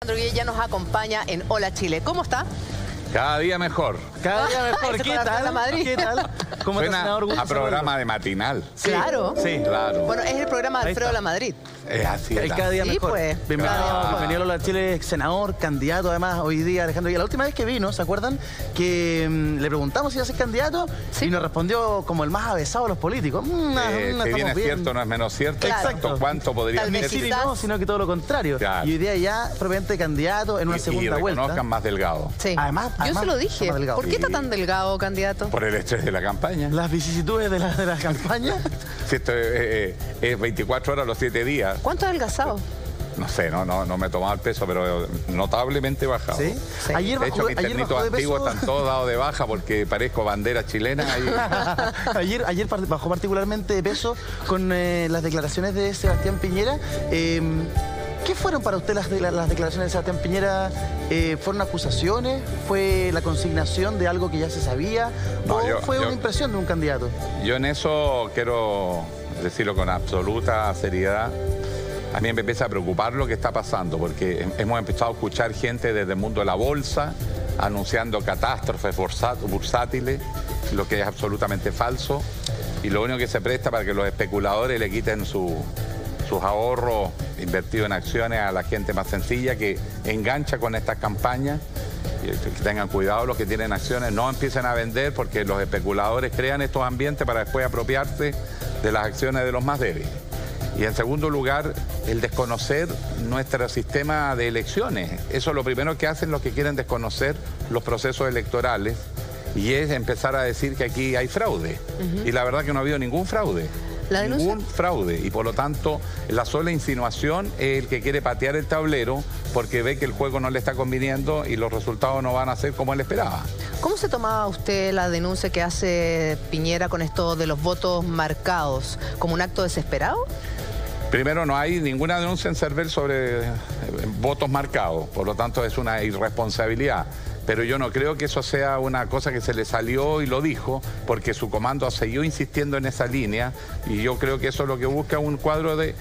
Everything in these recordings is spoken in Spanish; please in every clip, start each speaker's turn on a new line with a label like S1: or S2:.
S1: Alejandro Guille ya nos acompaña en Hola Chile. ¿Cómo está?
S2: Cada día mejor.
S3: Cada día mejor. ¿Qué tal?
S1: ¿Qué
S3: tal? ¿Cómo está, senador?
S2: A programa de matinal.
S3: Sí,
S1: claro.
S3: Sí,
S2: claro.
S1: Bueno, es el programa de Alfredo La Madrid.
S2: Así es.
S3: Cada día
S1: Sí,
S3: mejor.
S1: pues.
S3: Bienvenido a Hola Chile, senador, candidato además hoy día, Alejandro. Y la última vez que vino, ¿se acuerdan? Que le preguntamos si iba a ser candidato y nos respondió como el más avesado de los políticos.
S2: Si bien es cierto, no es menos cierto.
S1: Claro.
S2: Exacto. ¿Cuánto podría
S1: Tal vez
S2: ser?
S3: Sí, no, sino que todo lo contrario.
S2: Claro.
S3: Y hoy día ya propiamente candidato en una segunda
S2: y
S3: vuelta.
S2: reconozcan más delgado.
S1: Sí.
S3: Además,
S1: yo se lo dije.
S3: más delgado.
S1: ¿Por qué está tan delgado, candidato?
S2: Por el estrés de la campaña.
S3: Las vicisitudes de la campaña.
S2: Si esto es 24 horas los 7 días.
S1: ¿Cuánto ha adelgazado?
S2: No sé, no me he tomado el peso, pero notablemente bajado.
S3: ¿Sí?
S1: Sí.
S3: Ayer
S2: De hecho, mis
S3: bajó
S2: ternitos
S3: de peso.
S2: antiguos están todos dados de baja porque parezco bandera chilena.
S3: Ayer bajó particularmente de peso con las declaraciones de Sebastián Piñera. ¿Qué fueron para usted las declaraciones de Sebastián Piñera? ¿Fueron acusaciones? ¿Fue la consignación de algo que ya se sabía?
S2: No,
S3: ¿O fue una impresión de un candidato?
S2: Yo en eso quiero decirlo con absoluta seriedad. A mí me empieza a preocupar lo que está pasando, porque hemos empezado a escuchar gente desde el mundo de la bolsa anunciando catástrofes bursátiles, lo que es absolutamente falso, y lo único que se presta para que los especuladores le quiten sus ahorros invertidos en acciones a la gente más sencilla que engancha con estas campañas. Que tengan cuidado los que tienen acciones, no empiecen a vender porque los especuladores crean estos ambientes para después apropiarse de las acciones de los más débiles. Y en segundo lugar, el desconocer nuestro sistema de elecciones. Eso es lo primero que hacen los que quieren desconocer los procesos electorales, y es empezar a decir que aquí hay fraude. Y la verdad que no ha habido ningún fraude. Ningún fraude. Y por lo tanto, la sola insinuación es el que quiere patear el tablero porque ve que el juego no le está conviniendo y los resultados no van a ser como él esperaba.
S1: ¿Cómo se tomaba usted la denuncia que hace Piñera con esto de los votos marcados? ¿Como un acto desesperado?
S2: Primero, no hay ninguna denuncia en CERVEL sobre votos marcados, por lo tanto es una irresponsabilidad. Pero yo no creo que eso sea una cosa que se le salió y lo dijo, porque su comando siguió insistiendo en esa línea, y yo creo que eso es lo que busca un cuadro de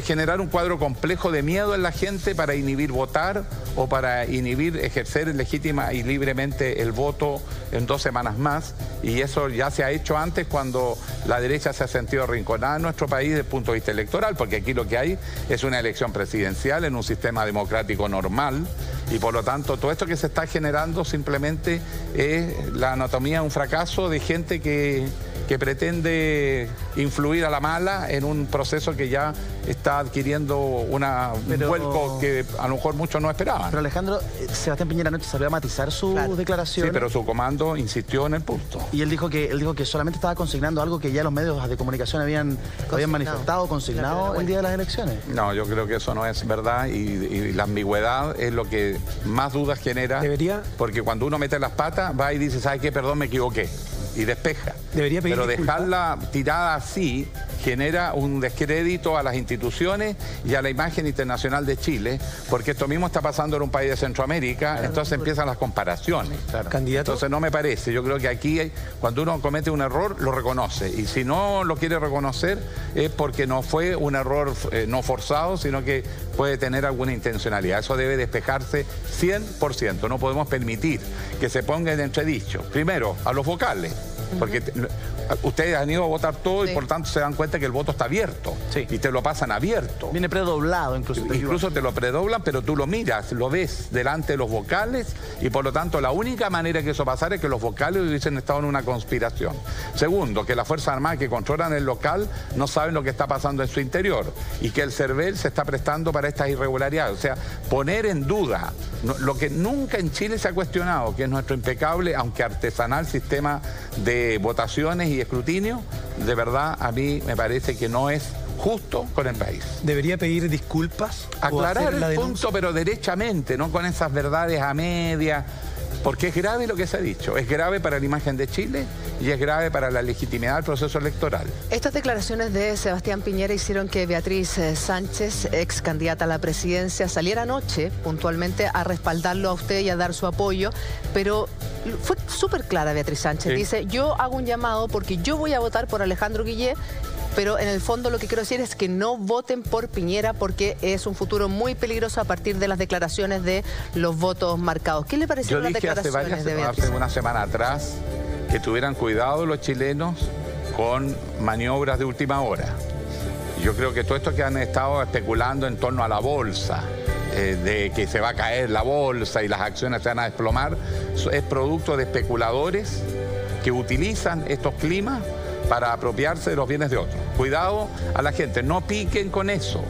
S2: generar un cuadro complejo de miedo en la gente para inhibir votar o para inhibir ejercer legítima y libremente el voto en 2 semanas más. Y eso ya se ha hecho antes cuando la derecha se ha sentido arrinconada en nuestro país desde el punto de vista electoral, porque aquí lo que hay es una elección presidencial en un sistema democrático normal, y por lo tanto todo esto que se está generando simplemente es la anatomía de un fracaso de gente que pretende influir a la mala en un proceso que ya está adquiriendo un vuelco que a lo mejor muchos no esperaban.
S3: Pero Alejandro, Sebastián Piñera anoche salió a matizar su declaración.
S2: Sí, pero su comando insistió en el punto.
S3: Y él dijo que solamente estaba consignando algo que ya los medios de comunicación habían manifestado, consignado el día de las elecciones.
S2: No, yo creo que eso no es verdad, y la ambigüedad es lo que más dudas genera. Porque cuando uno mete las patas, va y dice, ¿sabe qué? Perdón, me equivoqué. Y despeja. Pero dejarla tirada así genera un descrédito a las instituciones y a la imagen internacional de Chile, porque esto mismo está pasando en un país de Centroamérica, entonces empiezan las comparaciones. Entonces no me parece, yo creo que aquí cuando uno comete un error lo reconoce, y si no lo quiere reconocer es porque no fue un error no forzado, sino que puede tener alguna intencionalidad. Eso debe despejarse 100%, no podemos permitir que se ponga en entredicho, primero, a los vocales, porque ustedes han ido a votar todo y por tanto se dan cuenta que el voto está abierto y te lo pasan abierto.
S3: Viene predoblado incluso.
S2: Incluso te lo predoblan, pero tú lo miras, lo ves delante de los vocales, y por lo tanto la única manera que eso pasara es que los vocales hubiesen estado en una conspiración. Segundo, que las Fuerzas Armadas que controlan el local no saben lo que está pasando en su interior, y que el CERVEL se está prestando para estas irregularidades. O sea, poner en duda lo que nunca en Chile se ha cuestionado, que es nuestro impecable, aunque artesanal, sistema de votaciones y escrutinio, de verdad a mí me parece que no es justo con el país.
S4: ¿Debería pedir disculpas?
S2: Aclarar el punto, pero derechamente, no con esas verdades a media, porque es grave lo que se ha dicho. Es grave para la imagen de Chile y es grave para la legitimidad del proceso electoral.
S1: Estas declaraciones de Sebastián Piñera hicieron que Beatriz Sánchez, ex candidata a la presidencia, saliera anoche puntualmente a respaldarlo a usted y a dar su apoyo, pero fue súper clara Beatriz Sánchez. Dice, yo hago un llamado porque yo voy a votar por Alejandro Guille pero en el fondo lo que quiero decir es que no voten por Piñera porque es un futuro muy peligroso a partir de las declaraciones de los votos marcados. ¿Qué le parecieron las declaraciones de Beatriz?
S2: Hace una semana atrás que tuvieran cuidado los chilenos con maniobras de última hora. Yo creo que todo esto que han estado especulando en torno a la bolsa, de que se va a caer la bolsa y las acciones se van a desplomar, es producto de especuladores que utilizan estos climas para apropiarse de los bienes de otros. Cuidado a la gente, no piquen con eso.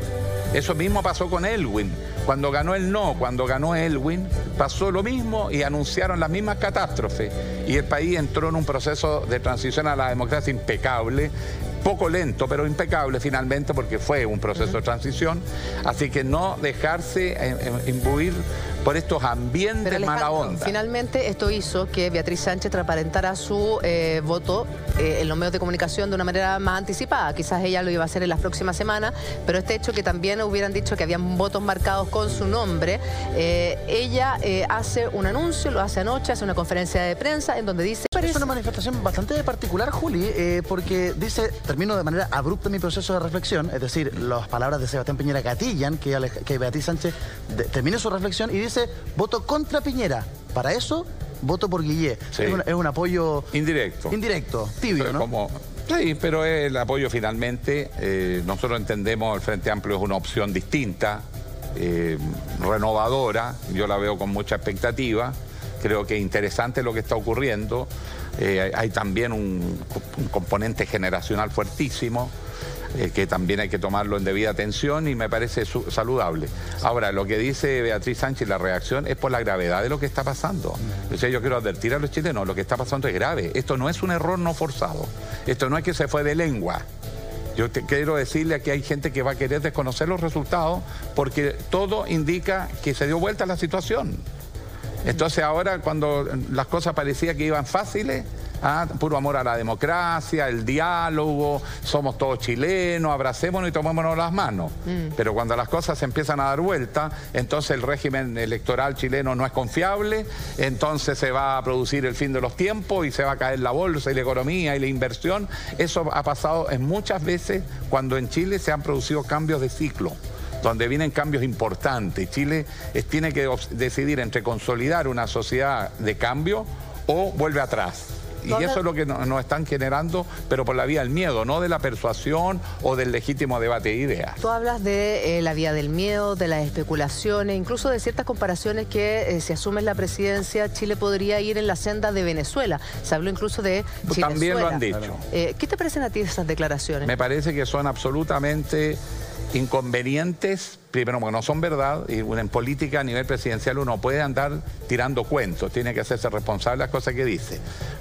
S2: Eso mismo pasó con Elwin. Cuando ganó el no, cuando ganó Elwin, pasó lo mismo y anunciaron las mismas catástrofes. Y el país entró en un proceso de transición a la democracia impecable, poco lento, pero impecable finalmente, porque fue un proceso de transición. Así que no dejarse imbuir por estos ambientes mala onda.
S1: Finalmente esto hizo que Beatriz Sánchez transparentara su voto en los medios de comunicación de una manera más anticipada. Quizás ella lo iba a hacer en las próximas semanas, pero este hecho que también hubieran dicho que habían votos marcados con su nombre, ella hace un anuncio, lo hace anoche, hace una conferencia de prensa en donde dice...
S3: Es una manifestación bastante particular, Juli, porque dice, termino de manera abrupta mi proceso de reflexión, es decir, las palabras de Sebastián Piñera gatillan que Beatriz Sánchez termine su reflexión y dice, voto contra Piñera. Para eso, voto por Guillé. Sí. Es un apoyo...
S2: Indirecto.
S3: Indirecto, tibio,
S2: pero
S3: ¿no?
S2: Sí, pero el apoyo finalmente, nosotros entendemos el Frente Amplio es una opción distinta, renovadora, yo la veo con mucha expectativa. Creo que es interesante lo que está ocurriendo. Hay también un componente generacional fuertísimo que también hay que tomarlo en debida atención y me parece saludable. Ahora, lo que dice Beatriz Sánchez, la reacción es por la gravedad de lo que está pasando. O sea, yo quiero advertir a los chilenos, lo que está pasando es grave. Esto no es un error no forzado. Esto no es que se fue de lengua. Yo quiero decirle que hay gente que va a querer desconocer los resultados porque todo indica que se dio vuelta la situación. Entonces ahora cuando las cosas parecían que iban fáciles, puro amor a la democracia, el diálogo, somos todos chilenos, abracémonos y tomémonos las manos. Pero cuando las cosas se empiezan a dar vuelta, entonces el régimen electoral chileno no es confiable, entonces se va a producir el fin de los tiempos y se va a caer la bolsa y la economía y la inversión. Eso ha pasado en muchas veces cuando en Chile se han producido cambios de ciclo, donde vienen cambios importantes. Chile tiene que decidir entre consolidar una sociedad de cambio o vuelve atrás. Y eso es lo que nos están generando, pero por la vía del miedo, no de la persuasión o del legítimo debate de ideas.
S1: Tú hablas de la vía del miedo, de las especulaciones, incluso de ciertas comparaciones que si asumes la presidencia, Chile podría ir en la senda de Venezuela. Se habló incluso de Chilezuela.
S2: También lo han dicho.
S1: ¿Qué te parecen a ti esas declaraciones?
S2: Me parece que son absolutamente inconvenientes, primero porque no son verdad, y en política a nivel presidencial uno puede andar tirando cuentos, tiene que hacerse responsable de las cosas que dice.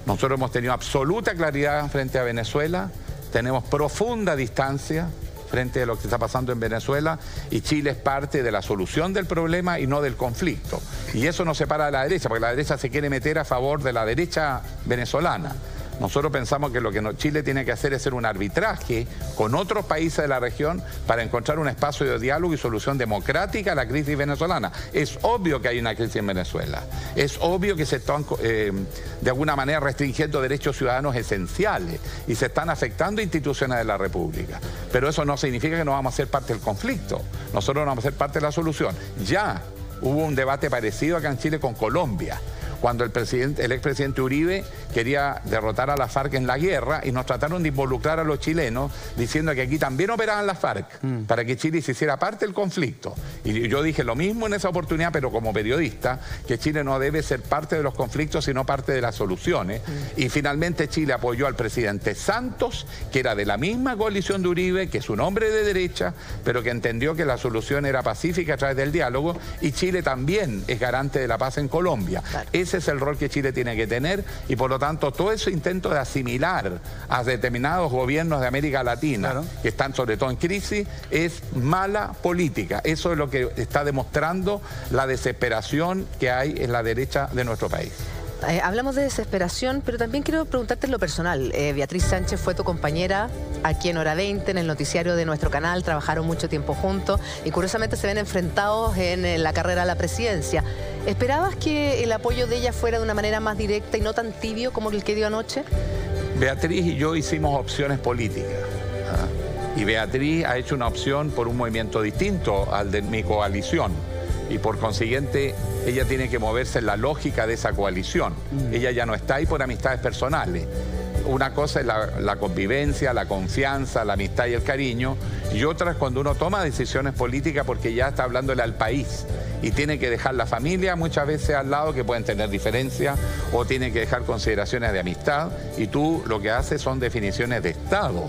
S2: Nosotros hemos tenido absoluta claridad frente a Venezuela, tenemos profunda distancia frente a lo que está pasando en Venezuela y Chile es parte de la solución del problema y no del conflicto. Y eso nos separa de la derecha, porque la derecha se quiere meter a favor de la derecha venezolana. Nosotros pensamos que lo que Chile tiene que hacer es hacer un arbitraje con otros países de la región para encontrar un espacio de diálogo y solución democrática a la crisis venezolana. Es obvio que hay una crisis en Venezuela. Es obvio que se están de alguna manera restringiendo derechos ciudadanos esenciales y se están afectando instituciones de la República. Pero eso no significa que no vamos a ser parte del conflicto. Nosotros no vamos a ser parte de la solución. Ya hubo un debate parecido acá en Chile con Colombia, cuando el expresidente Uribe quería derrotar a la FARC en la guerra y nos trataron de involucrar a los chilenos diciendo que aquí también operaban las FARC para que Chile se hiciera parte del conflicto. Y yo dije lo mismo en esa oportunidad, pero como periodista, que Chile no debe ser parte de los conflictos, sino parte de las soluciones. Y finalmente Chile apoyó al presidente Santos, que era de la misma coalición de Uribe, que es un hombre de derecha, pero que entendió que la solución era pacífica a través del diálogo, y Chile también es garante de la paz en Colombia. Claro. Ese es el rol que Chile tiene que tener y por lo tanto todo ese intento de asimilar a determinados gobiernos de América Latina, claro, que están sobre todo en crisis, es mala política. Eso es lo que está demostrando la desesperación que hay en la derecha de nuestro país.
S1: Hablamos de desesperación, pero también quiero preguntarte en lo personal. Beatriz Sánchez fue tu compañera aquí en Hora 20, en el noticiario de nuestro canal, trabajaron mucho tiempo juntos y curiosamente se ven enfrentados en la carrera a la presidencia. ¿Esperabas que el apoyo de ella fuera de una manera más directa y no tan tibio como el que dio anoche?
S2: Beatriz y yo hicimos opciones políticas. Y Beatriz ha hecho una opción por un movimiento distinto al de mi coalición. Y por consiguiente, ella tiene que moverse en la lógica de esa coalición. Ella ya no está ahí por amistades personales. Una cosa es la convivencia, la confianza, la amistad y el cariño. Y otra es cuando uno toma decisiones políticas porque ya está hablándole al país. Y tiene que dejar la familia muchas veces al lado, que pueden tener diferencias, o tiene que dejar consideraciones de amistad. Y tú lo que haces son definiciones de Estado.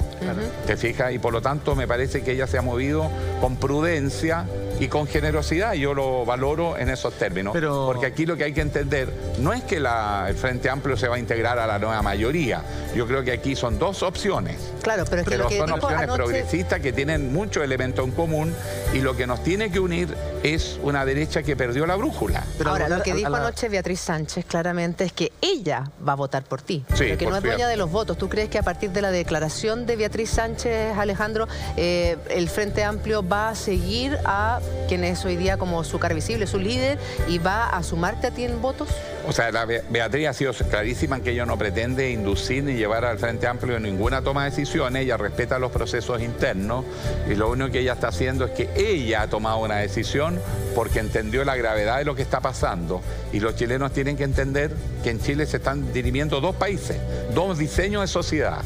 S2: ¿Te fijas? Y por lo tanto me parece que ella se ha movido con prudencia y con generosidad. Yo lo valoro en esos términos. Porque aquí lo que hay que entender no es que el Frente Amplio se va a integrar a la nueva mayoría. Yo creo que aquí son dos opciones.
S1: Claro, pero es que lo que
S2: son
S1: dijo
S2: opciones
S1: anoche...
S2: progresistas que tienen muchos elementos en común, y lo que nos tiene que unir es una derecha que perdió la brújula.
S1: Pero ahora, lo que dijo anoche Beatriz Sánchez claramente es que ella va a votar por ti,
S2: sí,
S1: pero que no es dueña de los votos. ¿Tú crees que a partir de la declaración de Beatriz Sánchez, Alejandro, el Frente Amplio va a seguir a quien es hoy día como su cara visible, su líder, y va a sumarte a ti en votos?
S2: O sea, Beatriz ha sido clarísima en que ella no pretende inducir ni llevar al Frente Amplio en ninguna toma de decisiones. Ella respeta los procesos internos, y lo único que ella está haciendo es que ella ha tomado una decisión porque entendió la gravedad de lo que está pasando. Y los chilenos tienen que entender que en Chile se están dirimiendo dos países, dos diseños de sociedad.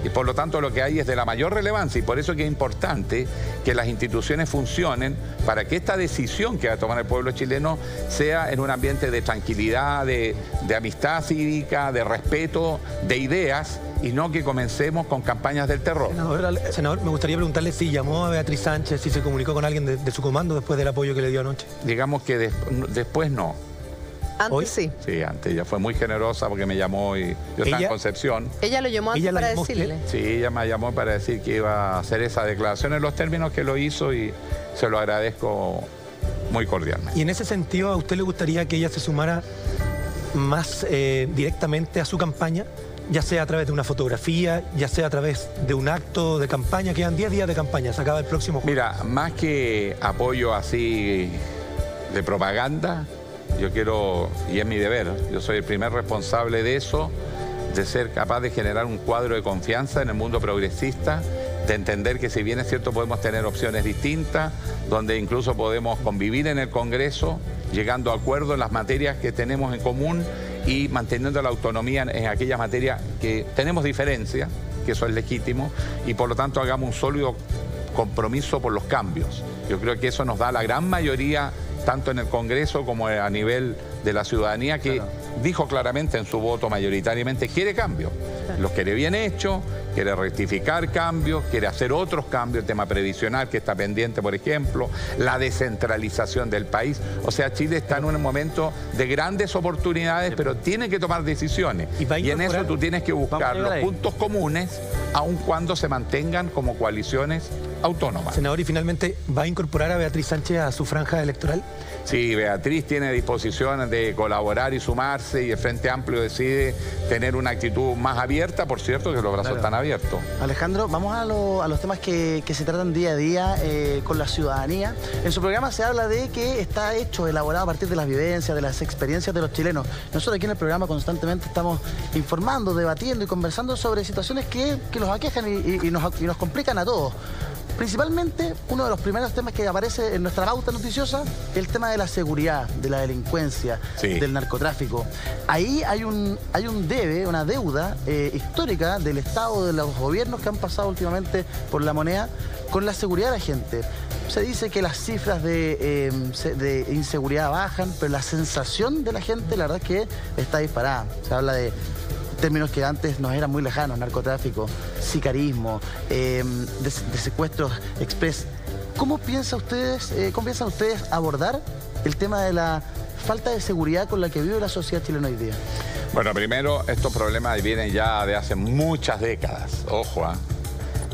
S2: Y por lo tanto lo que hay es de la mayor relevancia, y por eso es que es importante que las instituciones funcionen para que esta decisión que va a tomar el pueblo chileno sea en un ambiente de tranquilidad, de amistad cívica, de respeto, de ideas, y no que comencemos con campañas del terror.
S4: Senador, me gustaría preguntarle si llamó a Beatriz Sánchez, si se comunicó con alguien de su comando después del apoyo que le dio anoche.
S2: Digamos que después no.
S1: Antes
S4: ¿Hoy?
S1: sí.
S2: Sí, antes ella fue muy generosa porque me llamó y yo estaba en Concepción.
S1: ¿Ella lo llamó antes para decirle?
S2: Sí, ella me llamó para decir que iba a hacer esa declaración en los términos que lo hizo, y se lo agradezco muy cordialmente.
S4: Y en ese sentido, ¿a usted le gustaría que ella se sumara más directamente a su campaña? Ya sea a través de una fotografía, ya sea a través de un acto de campaña. Quedan 10 días de campaña, se acaba el próximo jueves.
S2: Mira, más que apoyo así de propaganda, yo quiero, y es mi deber, yo soy el primer responsable de eso, de ser capaz de generar un cuadro de confianza en el mundo progresista, de entender que si bien es cierto podemos tener opciones distintas, donde incluso podemos convivir en el Congreso, llegando a acuerdos en las materias que tenemos en común y manteniendo la autonomía en aquellas materias que tenemos diferencias, que eso es legítimo, y por lo tanto hagamos un sólido compromiso por los cambios. Yo creo que eso nos da la gran mayoría, tanto en el Congreso como a nivel de la ciudadanía, que dijo claramente en su voto mayoritariamente quiere cambio. Los quiere bien hecho, quiere rectificar cambios, quiere hacer otros cambios, el tema previsional que está pendiente, por ejemplo, la descentralización del país. O sea, Chile está en un momento de grandes oportunidades, pero tiene que tomar decisiones. Y en eso tú tienes que buscar los puntos comunes, aun cuando se mantengan como coaliciones autónomas.
S4: Senador, y finalmente, ¿va a incorporar a Beatriz Sánchez a su franja electoral?
S2: Sí, Beatriz tiene disposición de colaborar y sumarse, y el Frente Amplio decide tener una actitud más abierta, por cierto, que los brazos están abiertos.
S3: Alejandro, vamos a los temas que se tratan día a día con la ciudadanía. En su programa se habla de que está hecho, elaborado a partir de las vivencias, de las experiencias de los chilenos. Nosotros aquí en el programa constantemente estamos informando, debatiendo y conversando sobre situaciones que los aquejan y nos complican a todos. Principalmente, uno de los primeros temas que aparece en nuestra pauta noticiosa, el tema de la seguridad, de la delincuencia, del narcotráfico. Ahí hay una deuda histórica del Estado, de los gobiernos que han pasado últimamente por la moneda, con la seguridad de la gente. Se dice que las cifras de inseguridad bajan, pero la sensación de la gente, la verdad es que está disparada. Se habla de términos que antes nos eran muy lejanos: narcotráfico, sicarismo, de secuestros express. ¿Cómo piensan ustedes abordar el tema de la falta de seguridad con la que vive la sociedad chilena hoy día?
S2: Bueno, primero, estos problemas vienen ya de hace muchas décadas, ojo,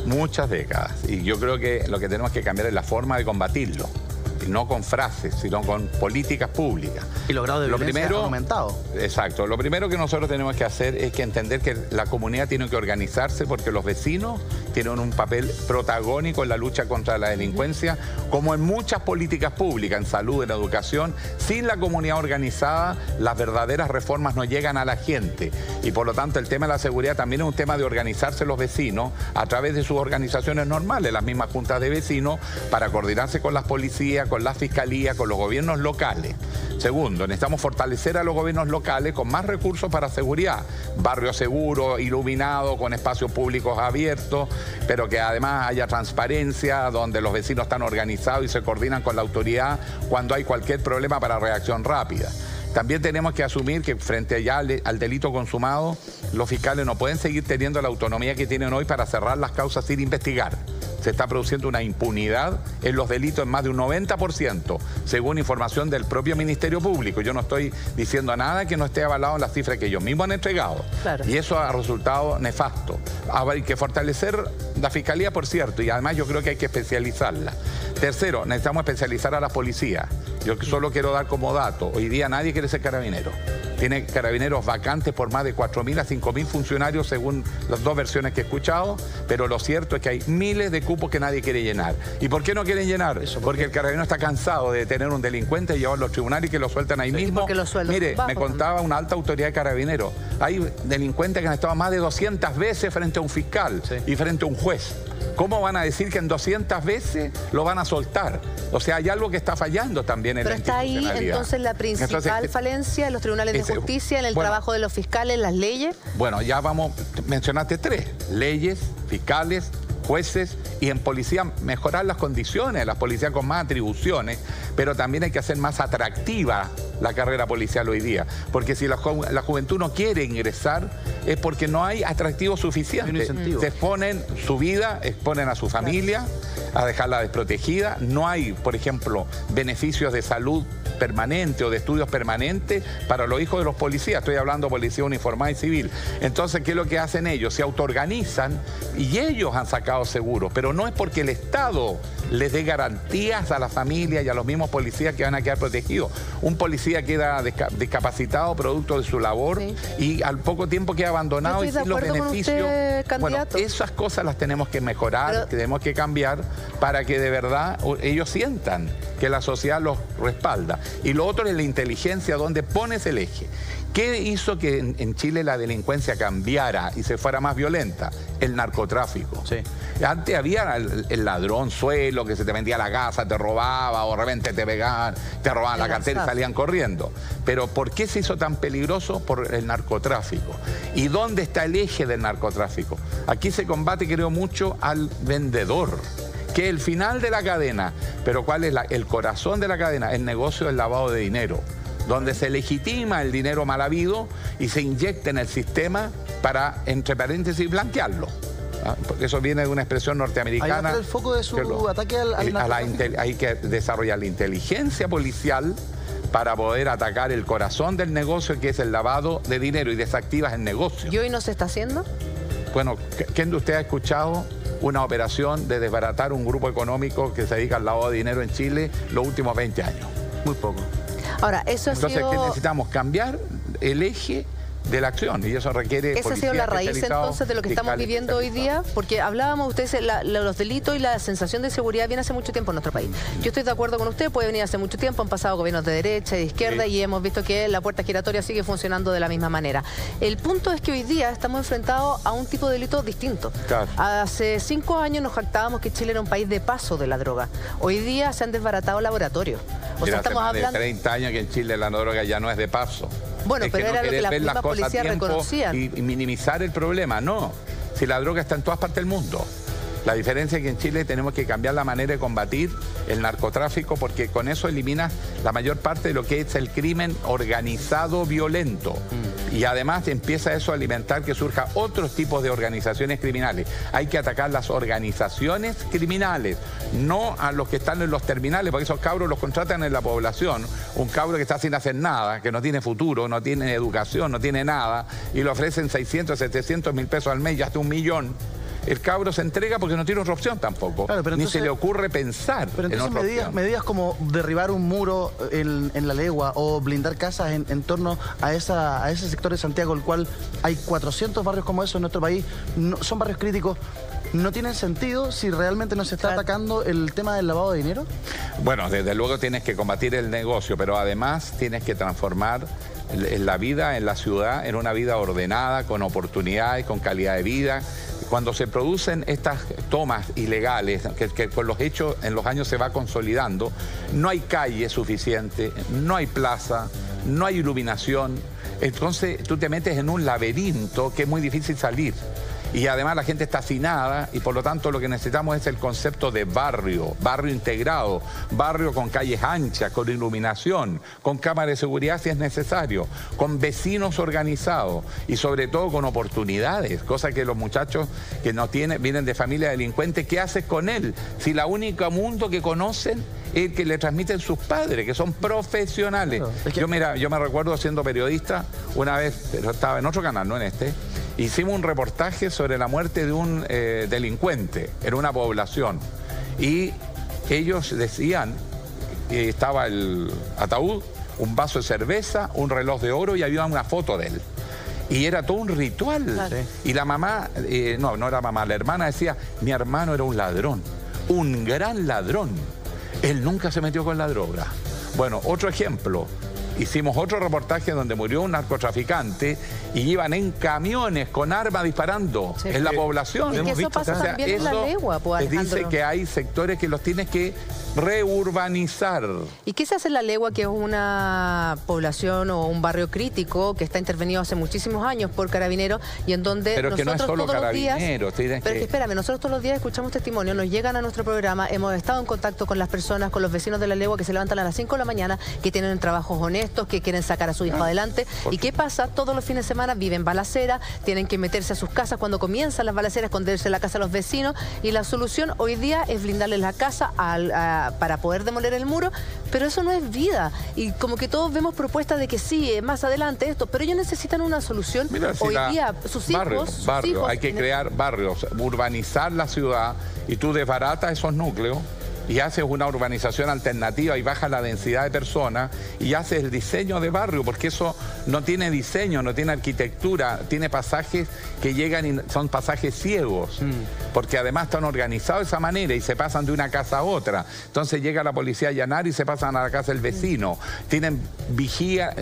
S2: muchas décadas. Y yo creo que lo que tenemos que cambiar es la forma de combatirlo. Y no con frases, sino con políticas públicas.
S3: Y los grados de violencia han aumentado.
S2: Exacto. Lo primero que nosotros tenemos que hacer es que entender que la comunidad tiene que organizarse, porque los vecinos tienen un papel protagónico en la lucha contra la delincuencia, como en muchas políticas públicas, en salud, en educación. Sin la comunidad organizada, las verdaderas reformas no llegan a la gente. Y por lo tanto, el tema de la seguridad también es un tema de organizarse los vecinos a través de sus organizaciones normales, las mismas juntas de vecinos, para coordinarse con las policías, con la fiscalía, con los gobiernos locales. Segundo, necesitamos fortalecer a los gobiernos locales con más recursos para seguridad. Barrios seguros, iluminados, con espacios públicos abiertos, pero que además haya transparencia, donde los vecinos están organizados y se coordinan con la autoridad cuando hay cualquier problema para reacción rápida. También tenemos que asumir que frente ya al delito consumado, los fiscales no pueden seguir teniendo la autonomía que tienen hoy para cerrar las causas sin investigar. Se está produciendo una impunidad en los delitos en más de un 90%, según información del propio Ministerio Público. Yo no estoy diciendo nada que no esté avalado en las cifras que ellos mismos han entregado. Claro. Y eso ha resultado nefasto. Hay que fortalecer la Fiscalía, por cierto, y además yo creo que hay que especializarla. Tercero, necesitamos especializar a las policías. Yo solo quiero dar como dato, hoy día nadie quiere ser carabinero. Tiene carabineros vacantes por más de 4.000 a 5.000 funcionarios según las dos versiones que he escuchado, pero lo cierto es que hay miles de cupos que nadie quiere llenar. ¿Y por qué no quieren llenar? Porque el carabinero está cansado de tener un delincuente y llevarlo a los tribunales y que lo sueltan ahí mismo. Mire, me contaba una alta autoridad de carabineros, hay delincuentes que han estado más de 200 veces frente a un fiscal y frente a un juez. ¿Cómo van a decir que en 200 veces lo van a soltar? O sea, hay algo que está fallando también en la institucionalidad.
S1: Pero está ahí entonces la principal falencia en los tribunales de justicia, en el trabajo de los fiscales, las leyes.
S2: Bueno, ya vamos, mencionaste tres: leyes, fiscales, jueces, y en policía mejorar las condiciones, las policías con más atribuciones, pero también hay que hacer más atractiva la carrera policial hoy día, porque si la juventud no quiere ingresar es porque no hay atractivo suficiente. Se exponen su vida, exponen a su familia, a dejarla desprotegida, no hay, por ejemplo, beneficios de salud permanente o de estudios permanentes para los hijos de los policías. Estoy hablando de policía uniformada y civil. Entonces, ¿qué es lo que hacen ellos? Se autoorganizan y ellos han sacado seguros, pero no es porque el Estado les dé garantías a la familia y a los mismos policías que van a quedar protegidos. Un policía queda discapacitado producto de su labor y al poco tiempo queda abandonado y sin los beneficios. Bueno, esas cosas las tenemos que mejorar, tenemos que cambiar para que de verdad ellos sientan que la sociedad los respalda. Y lo otro es la inteligencia, donde pones el eje. ¿Qué hizo que en Chile la delincuencia cambiara y se fuera más violenta? El narcotráfico. Antes había el ladrón suelo que se te vendía la casa, te robaba, o de repente te pegaban, te robaban la cartera y salían corriendo. Pero ¿por qué se hizo tan peligroso? Por el narcotráfico. ¿Y dónde está el eje del narcotráfico? Aquí se combate, creo, mucho al vendedor, que es el final de la cadena. Pero ¿cuál es el corazón de la cadena? El negocio del lavado de dinero, donde se legitima el dinero mal habido y se inyecta en el sistema para, entre paréntesis, blanquearlo. Porque eso viene de una expresión norteamericana.
S3: Ahí va el foco de su ataque al narcotráfico.
S2: Hay que desarrollar la inteligencia policial para poder atacar el corazón del negocio, que es el lavado de dinero, y desactivas el negocio.
S1: ¿Y hoy no se está haciendo?
S2: Bueno, ¿quién de ustedes ha escuchado una operación de desbaratar un grupo económico que se dedica al lavado de dinero en Chile los últimos 20 años? Muy poco.
S1: Ahora, eso ha sido...
S2: Entonces, ¿qué necesitamos? Cambiar el eje de la acción, y eso requiere...
S1: Esa ha sido la raíz entonces de lo que estamos viviendo hoy día, porque hablábamos, ustedes, los delitos y la sensación de seguridad viene hace mucho tiempo en nuestro país. Yo estoy de acuerdo con usted, puede venir hace mucho tiempo, han pasado gobiernos de derecha y de izquierda y hemos visto que la puerta giratoria sigue funcionando de la misma manera. El punto es que hoy día estamos enfrentados a un tipo de delito distinto. Hace 5 años nos jactábamos que Chile era un país de paso de la droga. Hoy día se han desbaratado laboratorios. O sea, estamos hablando...
S2: Hace más de 30 años que en Chile la droga ya no es de paso.
S1: Bueno, pero era lo que las mismas policías reconocían.
S2: Y minimizar el problema, no. Si la droga está en todas partes del mundo. La diferencia es que en Chile tenemos que cambiar la manera de combatir el narcotráfico, porque con eso eliminas la mayor parte de lo que es el crimen organizado violento. Y además empieza eso a alimentar que surja otros tipos de organizaciones criminales. Hay que atacar las organizaciones criminales, no a los que están en los terminales, porque esos cabros los contratan en la población. Un cabro que está sin hacer nada, que no tiene futuro, no tiene educación, no tiene nada, y le ofrecen 600, 700 mil pesos al mes y hasta 1 millón. El cabro se entrega porque no tiene otra opción tampoco. Claro, pero entonces, ni se le ocurre pensar.
S3: Pero entonces medidas como derribar un muro en la legua o blindar casas en torno a ese sector de Santiago, el cual hay 400 barrios como eso en nuestro país, son barrios críticos. no tienen sentido si realmente no se está atacando el tema del lavado de dinero.
S2: Bueno, desde luego tienes que combatir el negocio, pero además tienes que transformar la vida en la ciudad en una vida ordenada, con oportunidades, con calidad de vida. Cuando se producen estas tomas ilegales, que con los hechos en los años se va consolidando, no hay calle suficiente, no hay plaza, no hay iluminación. Entonces tú te metes en un laberinto que es muy difícil salir. Y además la gente está hacinada y por lo tanto lo que necesitamos es el concepto de barrio, barrio integrado, barrio con calles anchas, con iluminación, con cámaras de seguridad si es necesario, con vecinos organizados y sobre todo con oportunidades, cosa que los muchachos que no tienen, vienen de familia delincuente, ¿qué haces con él? Si la única mundo que conocen es el que le transmiten sus padres, que son profesionales. Claro, es que... yo me recuerdo siendo periodista, una vez, pero estaba en otro canal, no en este, hicimos un reportaje sobre la muerte de un delincuente en una población y ellos decían que estaba el ataúd, un vaso de cerveza, un reloj de oro y había una foto de él. Y era todo un ritual. Claro. Y la mamá, no era mamá, la hermana decía, mi hermano era un ladrón, un gran ladrón. Él nunca se metió con la droga. Bueno, otro ejemplo. Hicimos otro reportaje donde murió un narcotraficante y iban en camiones con armas disparando en la población.
S1: Y que eso pasa también en La Legua, pues, Alejandro.
S2: Dice que hay sectores que los tienes que reurbanizar.
S1: ¿Y qué se hace en La Legua, que es una población o un barrio crítico que está intervenido hace muchísimos años por Carabineros y en donde
S2: pero
S1: nosotros
S2: que no es solo
S1: todos los días...
S2: Pero
S1: que espérame, nosotros todos los días escuchamos testimonios, nos llegan a nuestro programa, hemos estado en contacto con las personas, con los vecinos de La Legua que se levantan a las 5 de la mañana, que tienen trabajos honestos, que quieren sacar a su hijo adelante. ¿Y qué pasa? Todos los fines de semana viven balacera, tienen que meterse a sus casas cuando comienzan las balaceras, esconderse en la casa de los vecinos y la solución hoy día es blindarles la casa para poder demoler el muro, pero eso no es vida. Y como que todos vemos propuestas de que sí, más adelante esto, pero ellos necesitan una solución.
S2: Mira,
S1: hoy día sus hijos...
S2: Hay que crear barrios, urbanizar la ciudad y tú desbaratas esos núcleos y haces una urbanización alternativa y bajas la densidad de personas y haces el diseño de barrio, porque eso no tiene diseño, no tiene arquitectura, tiene pasajes que llegan y son pasajes ciegos, porque además están organizados de esa manera y se pasan de una casa a otra. Entonces llega la policía a allanar y se pasan a la casa del vecino. Tienen vigía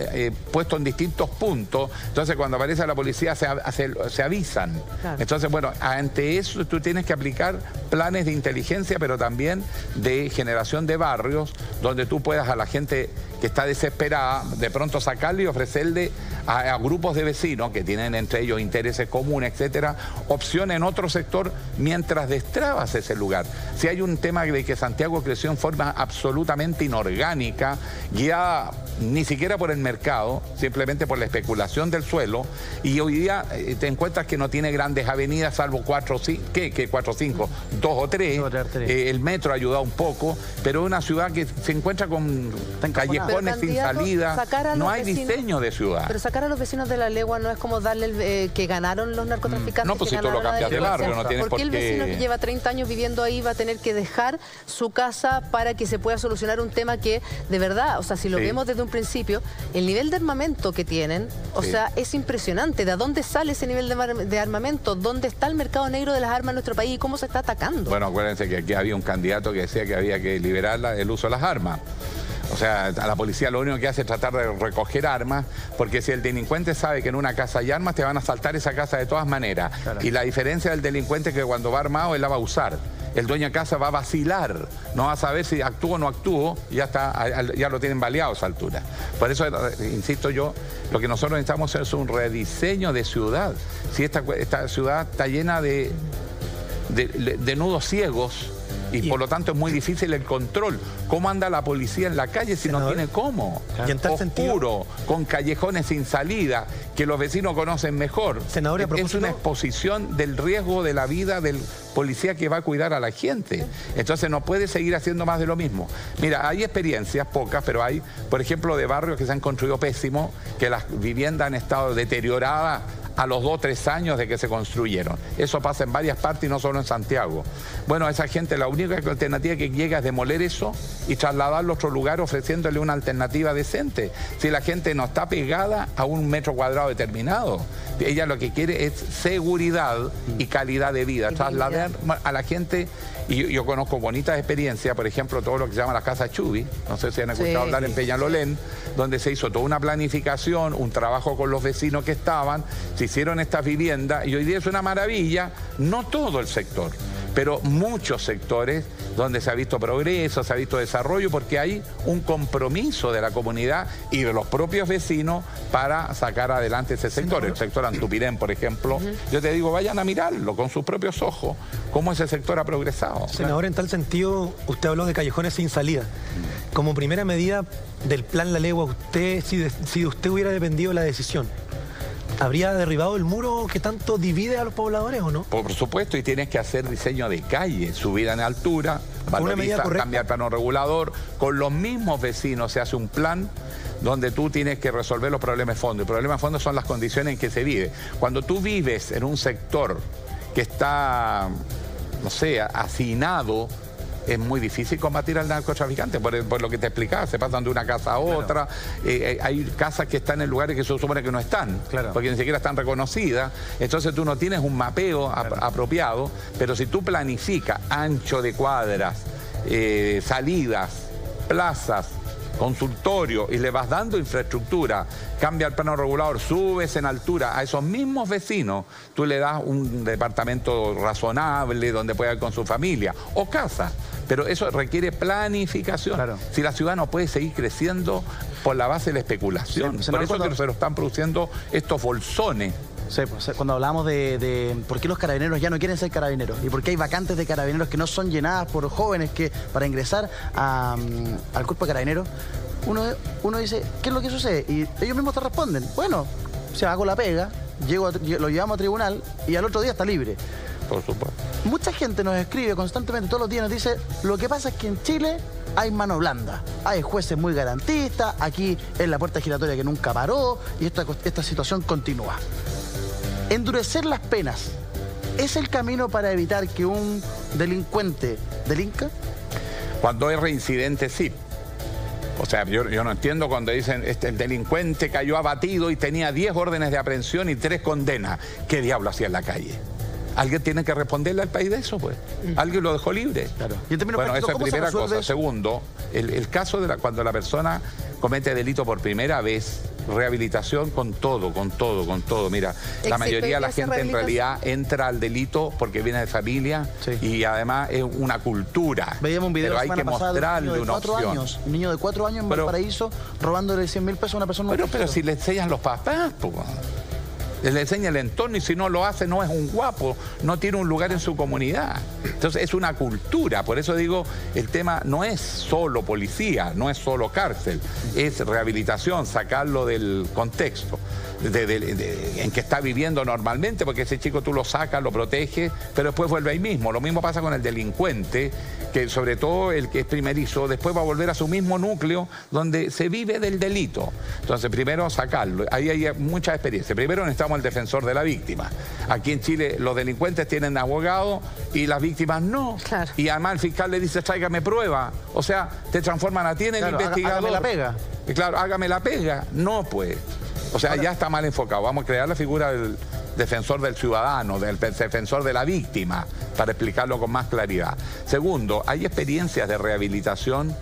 S2: puesto en distintos puntos, entonces cuando aparece la policía se avisan. Claro. Entonces, bueno, ante eso tú tienes que aplicar planes de inteligencia, pero también de generación de barrios donde tú puedas a la gente que está desesperada de pronto sacarle y ofrecerle a grupos de vecinos que tienen entre ellos intereses comunes, etcétera, opción en otro sector mientras destrabas ese lugar. Si hay un tema de que Santiago creció en forma absolutamente inorgánica, guiada ni siquiera por el mercado, simplemente por la especulación del suelo, y hoy día te encuentras que no tiene grandes avenidas salvo 4 o 5, ¿qué 4 o 5? 2 o 3, el metro ha ayudado un poco, pero es una ciudad que se encuentra con callejones sin salida, no hay diseño de ciudad.
S1: Pero sacar a los vecinos de La Legua no es como darle que ganaron los narcotraficantes.
S2: No, pues si tú lo cambias de barrio, no tienes por qué.
S1: ¿Por qué el vecino que lleva 30 años viviendo ahí va a tener que dejar su casa para que se pueda solucionar un tema que, de verdad, o sea, si lo vemos desde un principio, el nivel de armamento que tienen, o sea, es impresionante. ¿De dónde sale ese nivel de armamento? ¿Dónde está el mercado negro de las armas en nuestro país y cómo se está atacando?
S2: Bueno, acuérdense que aquí había un candidato que decía que había que liberar el uso de las armas. O sea, a la policía lo único que hace es tratar de recoger armas, porque si el delincuente sabe que en una casa hay armas, te van a asaltar esa casa de todas maneras. Claro. Y la diferencia del delincuente es que cuando va armado, él la va a usar. El dueño de casa va a vacilar, no va a saber si actúo o no actúo, ya lo tienen baleado a esa altura. Por eso, insisto yo, lo que nosotros necesitamos es un rediseño de ciudad. Si esta ciudad está llena de nudos ciegos, y por lo tanto es muy difícil el control. ¿Cómo anda la policía en la calle si no tiene cómo?
S4: Y en tal
S2: oscuro, con callejones sin salida, que los vecinos conocen mejor.
S4: Senador,
S2: es una exposición del riesgo de la vida del policía que va a cuidar a la gente. Entonces no puede seguir haciendo más de lo mismo. Mira, hay experiencias, pocas, pero hay, por ejemplo, de barrios que se han construido pésimo, que las viviendas han estado deterioradas a los 2 o 3 años de que se construyeron. Eso pasa en varias partes y no solo en Santiago. Bueno, a esa gente la única alternativa que llega es demoler eso y trasladarlo a otro lugar ofreciéndole una alternativa decente. Si la gente no está pegada a un metro cuadrado determinado, ella lo que quiere es seguridad y calidad de vida. Trasladar a la gente, y yo conozco bonitas experiencias, por ejemplo, todo lo que se llama la Casa Chubi, no sé si han escuchado hablar en Peñalolén, donde se hizo toda una planificación, un trabajo con los vecinos que estaban, se hicieron estas viviendas y hoy día es una maravilla, no todo el sector, pero muchos sectores donde se ha visto progreso, se ha visto desarrollo, porque hay un compromiso de la comunidad y de los propios vecinos para sacar adelante ese sector. El sector Antupirén, por ejemplo, yo te digo, vayan a mirarlo con sus propios ojos, cómo ese sector ha progresado.
S4: Senador, en tal sentido, usted habló de callejones sin salida. Como primera medida del plan La Legua, usted, si usted hubiera dependido de la decisión, ¿habría derribado el muro que tanto divide a los pobladores o no?
S2: Por supuesto, y tienes que hacer diseño de calle, subida en altura, valorizar, cambiar plano regulador. Con los mismos vecinos se hace un plan donde tú tienes que resolver los problemas de fondo. El problema de fondo son las condiciones en que se vive. Cuando tú vives en un sector que está, no sé, hacinado, es muy difícil combatir al narcotraficante, por lo que te explicaba, se pasan de una casa a otra, hay casas que están en lugares que se supone que no están, porque ni siquiera están reconocidas, entonces tú no tienes un mapeo apropiado, pero si tú planificas ancho de cuadras, salidas, plazas, consultorio y le vas dando infraestructura, cambia el plano regulador, subes en altura, a esos mismos vecinos tú le das un departamento razonable donde pueda ir con su familia o casa, pero eso requiere planificación. Si la ciudad no puede seguir creciendo por la base de la especulación, por eso que se lo están produciendo estos bolsones.
S3: Sí, pues, cuando hablamos de por qué los carabineros ya no quieren ser carabineros y por qué hay vacantes de carabineros que no son llenadas por jóvenes que para ingresar al cuerpo de carabineros, uno dice, ¿qué es lo que sucede? Y ellos mismos te responden, bueno, si hago la pega, lo llevamos a tribunal y al otro día está libre.
S2: Por supuesto.
S3: Mucha gente nos escribe constantemente, todos los días nos dice, lo que pasa es que en Chile hay mano blanda, hay jueces muy garantistas, aquí es la puerta giratoria que nunca paró y esta situación continúa. Endurecer las penas, ¿es el camino para evitar que un delincuente delinca?
S2: Cuando es reincidente, sí. O sea, yo no entiendo cuando dicen el delincuente cayó abatido y tenía 10 órdenes de aprehensión y 3 condenas. ¿Qué diablo hacía en la calle? Alguien tiene que responderle al país de eso, pues. Alguien lo dejó libre.
S3: Claro. Y en términos
S2: bueno,
S3: prácticos,
S2: esa es primera cosa.
S3: Eso?
S2: Segundo, el caso de cuando la persona comete delito por primera vez, rehabilitación con todo. Mira, la mayoría de la gente en realidad entra al delito porque viene de familia y además es una cultura.
S3: Veíamos un video
S2: pero hay que mostrarle una opción.
S3: Un niño de 4 años en Valparaíso robándole 100.000 pesos a una persona.
S2: Pero si le enseñan los papás, pues. Le enseña el entorno y si no lo hace no es un guapo, no tiene un lugar en su comunidad. Entonces es una cultura, por eso digo, el tema no es solo policía, no es solo cárcel, es rehabilitación, sacarlo del contexto en que está viviendo normalmente, porque ese chico tú lo sacas, lo proteges, pero después vuelve ahí mismo. Lo mismo pasa con el delincuente, que sobre todo el que es primerizo, después va a volver a su mismo núcleo donde se vive del delito. Entonces primero sacarlo, ahí hay mucha experiencia. Primero necesitamos el defensor de la víctima. Aquí en Chile los delincuentes tienen abogado y las víctimas no. Claro. Y además el fiscal le dice, tráigame prueba. O sea, te transforman a ti en el investigador.
S3: Hágame la pega.
S2: Y claro, hágame la pega. No, pues. O sea, ya está mal enfocado. Vamos a crear la figura del defensor del ciudadano, del defensor de la víctima, para explicarlo con más claridad. Segundo, hay experiencias de rehabilitación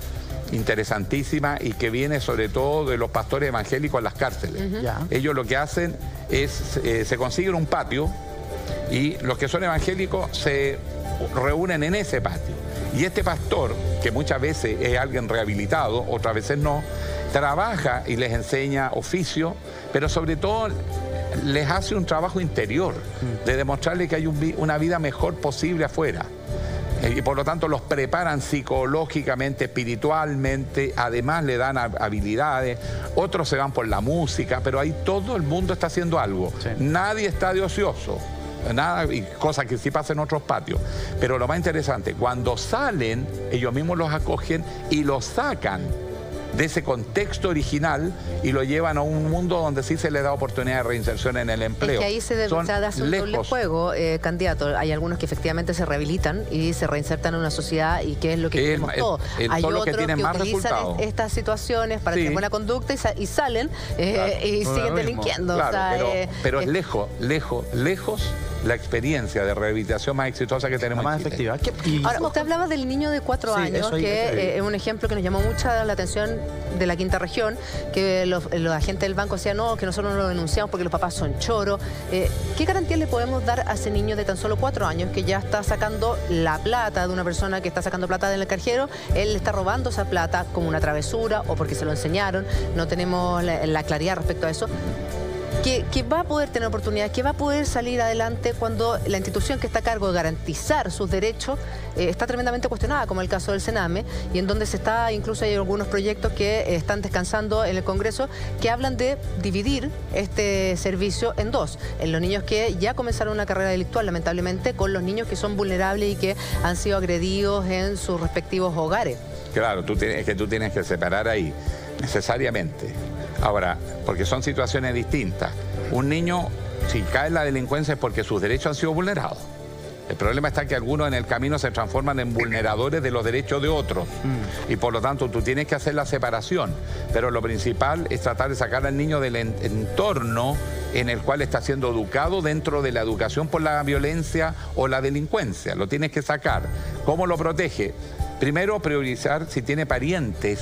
S2: interesantísimas y que viene sobre todo de los pastores evangélicos en las cárceles. Ellos lo que hacen es, se consiguen un patio y los que son evangélicos se reúnen en ese patio. Y este pastor, que muchas veces es alguien rehabilitado, otras veces no, trabaja y les enseña oficio, pero sobre todo les hace un trabajo interior, de demostrarles que hay una vida mejor posible afuera. Y por lo tanto los preparan psicológicamente, espiritualmente, además le dan habilidades, otros se van por la música, pero ahí todo el mundo está haciendo algo. Nadie está de ocioso. Nada, y cosas que sí pasan en otros patios. Pero lo más interesante, cuando salen, ellos mismos los acogen y los sacan de ese contexto original y lo llevan a un mundo donde sí se les da oportunidad de reinserción en el empleo.
S1: Es que ahí se hace un doble juego, candidato. Hay algunos que efectivamente se rehabilitan y se reinsertan en una sociedad, y que es lo que queremos todos. Hay otros que utilizan estas situaciones para tener buena conducta y salen y siguen delinquiendo.
S2: Claro, o sea, pero es lejos la experiencia de rehabilitación más exitosa que tenemos
S3: más
S2: en Chile.
S3: efectiva.
S1: Ahora, usted hablaba del niño de 4 años, que es un ejemplo que nos llamó mucho la atención de la quinta región, que los agentes del banco decían, no, que nosotros no lo denunciamos porque los papás son choros. ¿Qué garantía le podemos dar a ese niño de tan solo 4 años que ya está sacando la plata de una persona que está sacando plata del cajero? Él está robando esa plata como una travesura o porque se lo enseñaron. No tenemos la claridad respecto a eso. Que va a poder tener oportunidades, que va a poder salir adelante cuando la institución que está a cargo de garantizar sus derechos está tremendamente cuestionada, como el caso del Sename, y en donde incluso hay algunos proyectos que están descansando en el Congreso que hablan de dividir este servicio en dos, en los niños que ya comenzaron una carrera delictual, lamentablemente, con los niños que son vulnerables y que han sido agredidos en sus respectivos hogares.
S2: Claro, tú tienes que separar ahí, necesariamente. Ahora, porque son situaciones distintas. Un niño, si cae en la delincuencia es porque sus derechos han sido vulnerados. El problema está que algunos en el camino se transforman en vulneradores de los derechos de otros. Y por lo tanto tú tienes que hacer la separación. Pero lo principal es tratar de sacar al niño del entorno en el cual está siendo educado dentro de la educación por la violencia o la delincuencia. Lo tienes que sacar. ¿Cómo lo protege? Primero, priorizar si tiene parientes,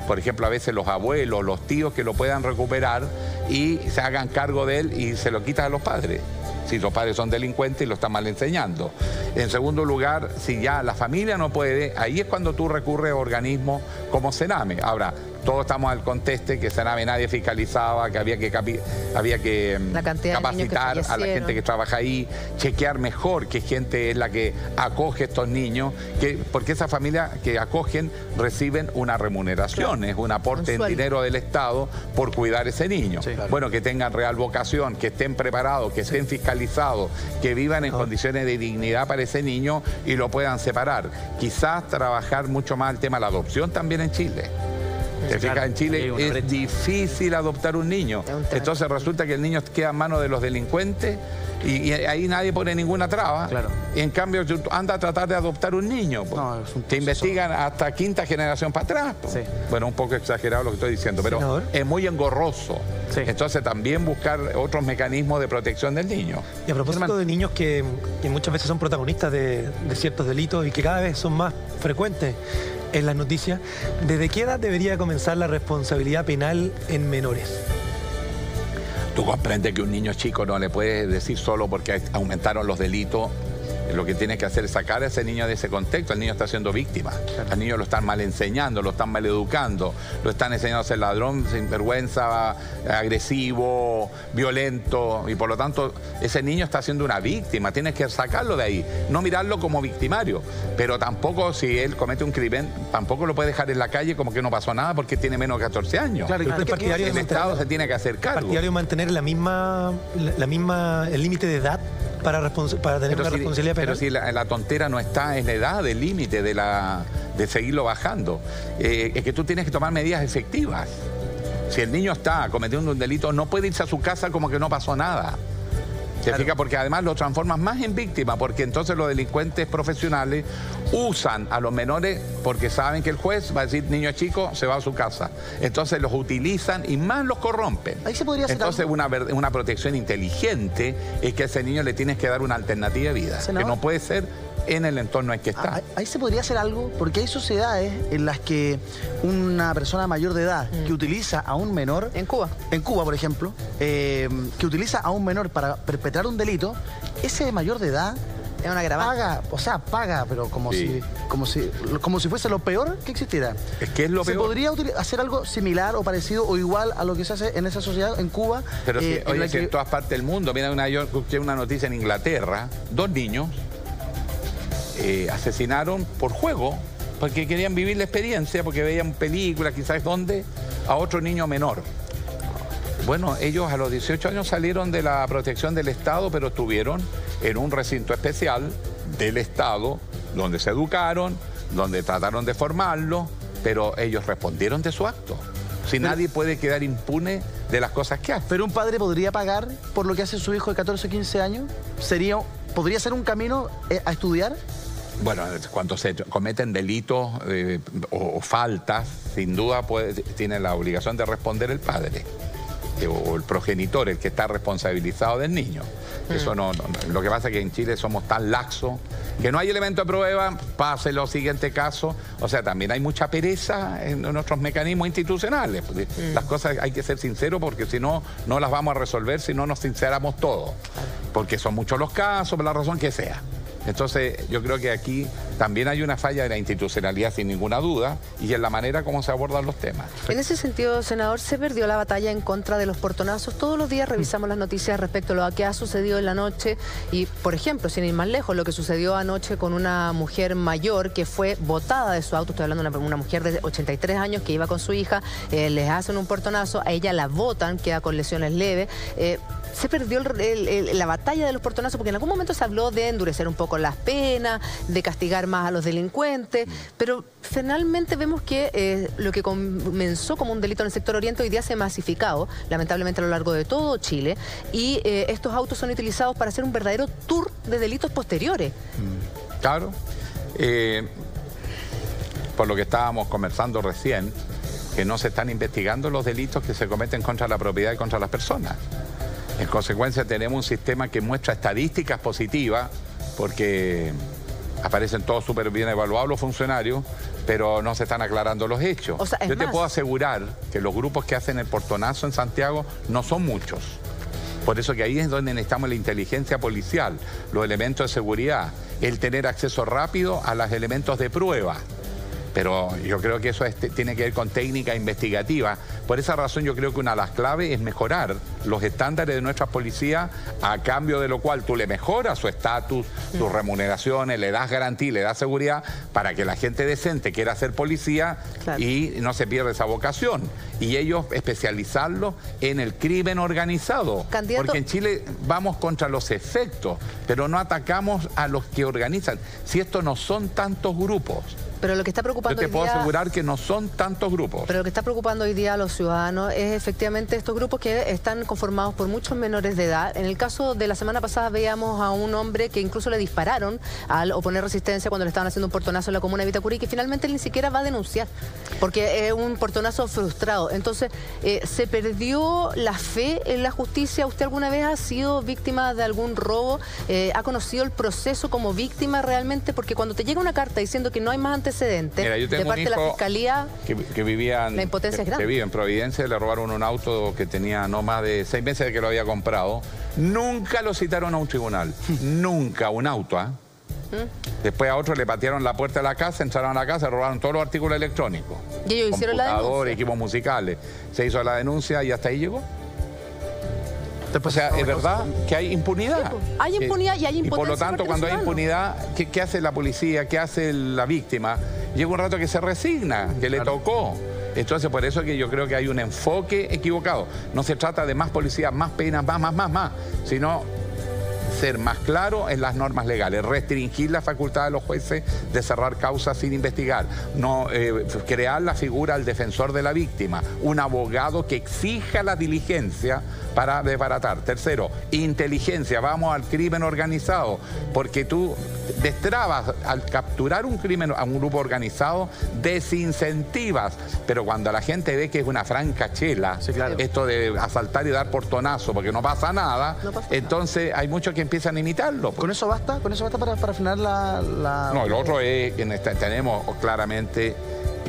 S2: por ejemplo, a veces los abuelos, los tíos que lo puedan recuperar y se hagan cargo de él y se lo quitas a los padres. Si los padres son delincuentes y lo están mal enseñando. En segundo lugar, si ya la familia no puede, ahí es cuando tú recurres a organismos como Sename. Ahora, todos estamos al conteste que Sename nadie fiscalizaba, que había que capacitar a la gente que trabaja ahí, chequear mejor qué gente es la que acoge a estos niños, porque esa familia que acogen reciben una remuneración, es un aporte en dinero del Estado por cuidar a ese niño. Sí, claro. Bueno, que tengan real vocación, que estén preparados, que estén fiscalizados, que vivan en condiciones de dignidad para ese niño y lo puedan separar. Quizás trabajar mucho más el tema de la adopción también en Chile. Te fijas, en Chile es difícil adoptar un niño. Entonces resulta que el niño queda en manos de los delincuentes y ahí nadie pone ninguna traba. Claro. Y en cambio anda a tratar de adoptar un niño. No, te investigan hasta quinta generación para atrás. Sí. Bueno, un poco exagerado lo que estoy diciendo, pero es muy engorroso. Sí. Entonces también buscar otros mecanismos de protección del niño.
S4: Y a propósito de niños que muchas veces son protagonistas de ciertos delitos y que cada vez son más frecuentes en las noticias, ¿desde qué edad debería comenzar la responsabilidad penal en menores?
S2: Tú comprendes que un niño chico no le puedes decir solo porque aumentaron los delitos. Lo que tienes que hacer es sacar a ese niño de ese contexto. El niño está siendo víctima. Al niño lo están mal enseñando, lo están mal educando, lo están enseñando a ser ladrón, sinvergüenza, agresivo, violento. Y por lo tanto, ese niño está siendo una víctima. Tienes que sacarlo de ahí. No mirarlo como victimario. Pero tampoco, si él comete un crimen, tampoco lo puede dejar en la calle como que no pasó nada porque tiene menos de 14 años. Claro, el Estado se tiene que hacer cargo.
S4: ¿Partidario mantener el límite de edad para tener una responsabilidad penal?
S2: Pero si la tontera no está en la edad del límite de seguirlo bajando, es que tú tienes que tomar medidas efectivas. Si el niño está cometiendo un delito, no puede irse a su casa como que no pasó nada. ¿Te fijas? Porque además lo transforman más en víctima, porque entonces los delincuentes profesionales usan a los menores porque saben que el juez va a decir niño chico, se va a su casa. Entonces los utilizan y más los corrompen.
S3: Ahí se podría hacer
S2: entonces una protección inteligente es que a ese niño le tienes que dar una alternativa de vida, que no puede ser en el entorno en que está.
S3: Ahí se podría hacer algo, porque hay sociedades en las que una persona mayor de edad que utiliza a un menor...
S1: En Cuba,
S3: por ejemplo, que utiliza a un menor para perpetrar un delito, ese mayor de edad...
S1: Es una agravante.
S3: Paga, pero como si fuese lo peor que existiera.
S2: Es que es lo peor.
S3: ¿Se podría hacer algo similar o parecido o igual a lo que se hace en esa sociedad, en Cuba?
S2: Pero en todas partes del mundo. Mira, yo escuché una noticia en Inglaterra, 2 niños asesinaron por juego, porque querían vivir la experiencia, porque veían películas, quizás dónde, a otro niño menor. Bueno, ellos a los 18 años salieron de la protección del Estado, pero estuvieron en un recinto especial del Estado, donde se educaron, donde trataron de formarlo, pero ellos respondieron de su acto. Si nadie puede quedar impune de las cosas que hace.
S3: ¿Pero un padre podría pagar por lo que hace su hijo de 14 o 15 años? ¿Podría ser un camino a estudiar?
S2: Bueno, cuando se cometen delitos o faltas, sin duda tiene la obligación de responder el padre o el progenitor, el que está responsabilizado del niño. Eso no, lo que pasa es que en Chile somos tan laxos que no hay elemento de prueba, pase los siguientes casos. O sea, también hay mucha pereza en nuestros mecanismos institucionales. Las cosas hay que ser sinceros porque si no, no las vamos a resolver si no nos sinceramos todos. Porque son muchos los casos, por la razón que sea. Entonces, yo creo que aquí también hay una falla de la institucionalidad sin ninguna duda y en la manera como se abordan los temas.
S1: En ese sentido, senador, se perdió la batalla en contra de los portonazos. Todos los días revisamos las noticias respecto a lo que ha sucedido en la noche y, por ejemplo, sin ir más lejos, lo que sucedió anoche con una mujer mayor que fue botada de su auto. Estoy hablando de una mujer de 83 años que iba con su hija, les hacen un portonazo, a ella la botan, queda con lesiones leves. Se perdió la batalla de los portonazos porque en algún momento se habló de endurecer un poco las penas, de castigar más a los delincuentes, pero finalmente vemos que lo que comenzó como un delito en el sector oriente hoy día se ha masificado, lamentablemente a lo largo de todo Chile, y estos autos son utilizados para hacer un verdadero tour de delitos posteriores.
S2: Claro. Por lo que estábamos conversando recién, que no se están investigando los delitos que se cometen contra la propiedad y contra las personas. En consecuencia tenemos un sistema que muestra estadísticas positivas porque aparecen todos súper bien evaluados los funcionarios, pero no se están aclarando los hechos.
S1: O sea,
S2: yo te puedo asegurar que los grupos que hacen el portonazo en Santiago no son muchos. Por eso que ahí es donde necesitamos la inteligencia policial, los elementos de seguridad, el tener acceso rápido a los elementos de prueba. Pero yo creo que eso tiene que ver con técnica investigativa. Por esa razón yo creo que una de las claves es mejorar los estándares de nuestras policías, a cambio de lo cual tú le mejoras su estatus, sus remuneraciones, le das garantía, le das seguridad para que la gente decente quiera ser policía y no se pierda esa vocación. Y ellos especializarlos en el crimen organizado.
S1: Candidato.
S2: Porque en Chile vamos contra los efectos, pero no atacamos a los que organizan. Si estos no son tantos grupos.
S1: Pero lo que está preocupando
S2: yo te puedo
S1: hoy día,
S2: asegurar que no son tantos grupos.
S1: Pero lo que está preocupando hoy día a los ciudadanos es efectivamente estos grupos que están conformados por muchos menores de edad. En el caso de la semana pasada veíamos a un hombre que incluso le dispararon al oponer resistencia cuando le estaban haciendo un portonazo en la comuna de Vitacura y que finalmente él ni siquiera va a denunciar porque es un portonazo frustrado. Entonces, ¿se perdió la fe en la justicia? ¿Usted alguna vez ha sido víctima de algún robo? ¿Ha conocido el proceso como víctima realmente? Porque cuando te llega una carta diciendo que no hay más antecedentes
S2: Mira, yo tengo
S1: de parte de la Fiscalía,
S2: que vivía
S1: la impotencia es grande.
S2: Que vive en Providencia, le robaron un auto que tenía no más de 6 meses de que lo había comprado. Nunca lo citaron a un tribunal. Nunca, un auto, Después a otro le patearon la puerta de la casa, entraron a la casa, robaron todos los artículos electrónicos.
S1: Y ellos hicieron la denuncia.
S2: Computadores, equipos musicales. Se hizo la denuncia y hasta ahí llegó. O sea, es verdad que hay impunidad.
S1: Sí, pues, hay impunidad y hay impotencia.
S2: Y por lo tanto, cuando hay impunidad, ¿qué hace la policía? ¿Qué hace la víctima? Llega un rato que se resigna, que le tocó. Entonces, por eso que yo creo que hay un enfoque equivocado. No se trata de más policía, más penas, más, sino ser más claro en las normas legales, restringir la facultad de los jueces de cerrar causas sin investigar, no crear la figura del defensor de la víctima, un abogado que exija la diligencia para desbaratar. Tercero, inteligencia, vamos al crimen organizado, porque tú destrabas al capturar un crimen a un grupo organizado, desincentivas, pero cuando la gente ve que es una franca chela, esto de asaltar y dar portonazo porque no pasa nada, entonces hay muchos que empiezan a imitarlo.
S3: ¿Con eso basta? ¿Con eso basta para frenar la...?
S2: No, el otro es que tenemos claramente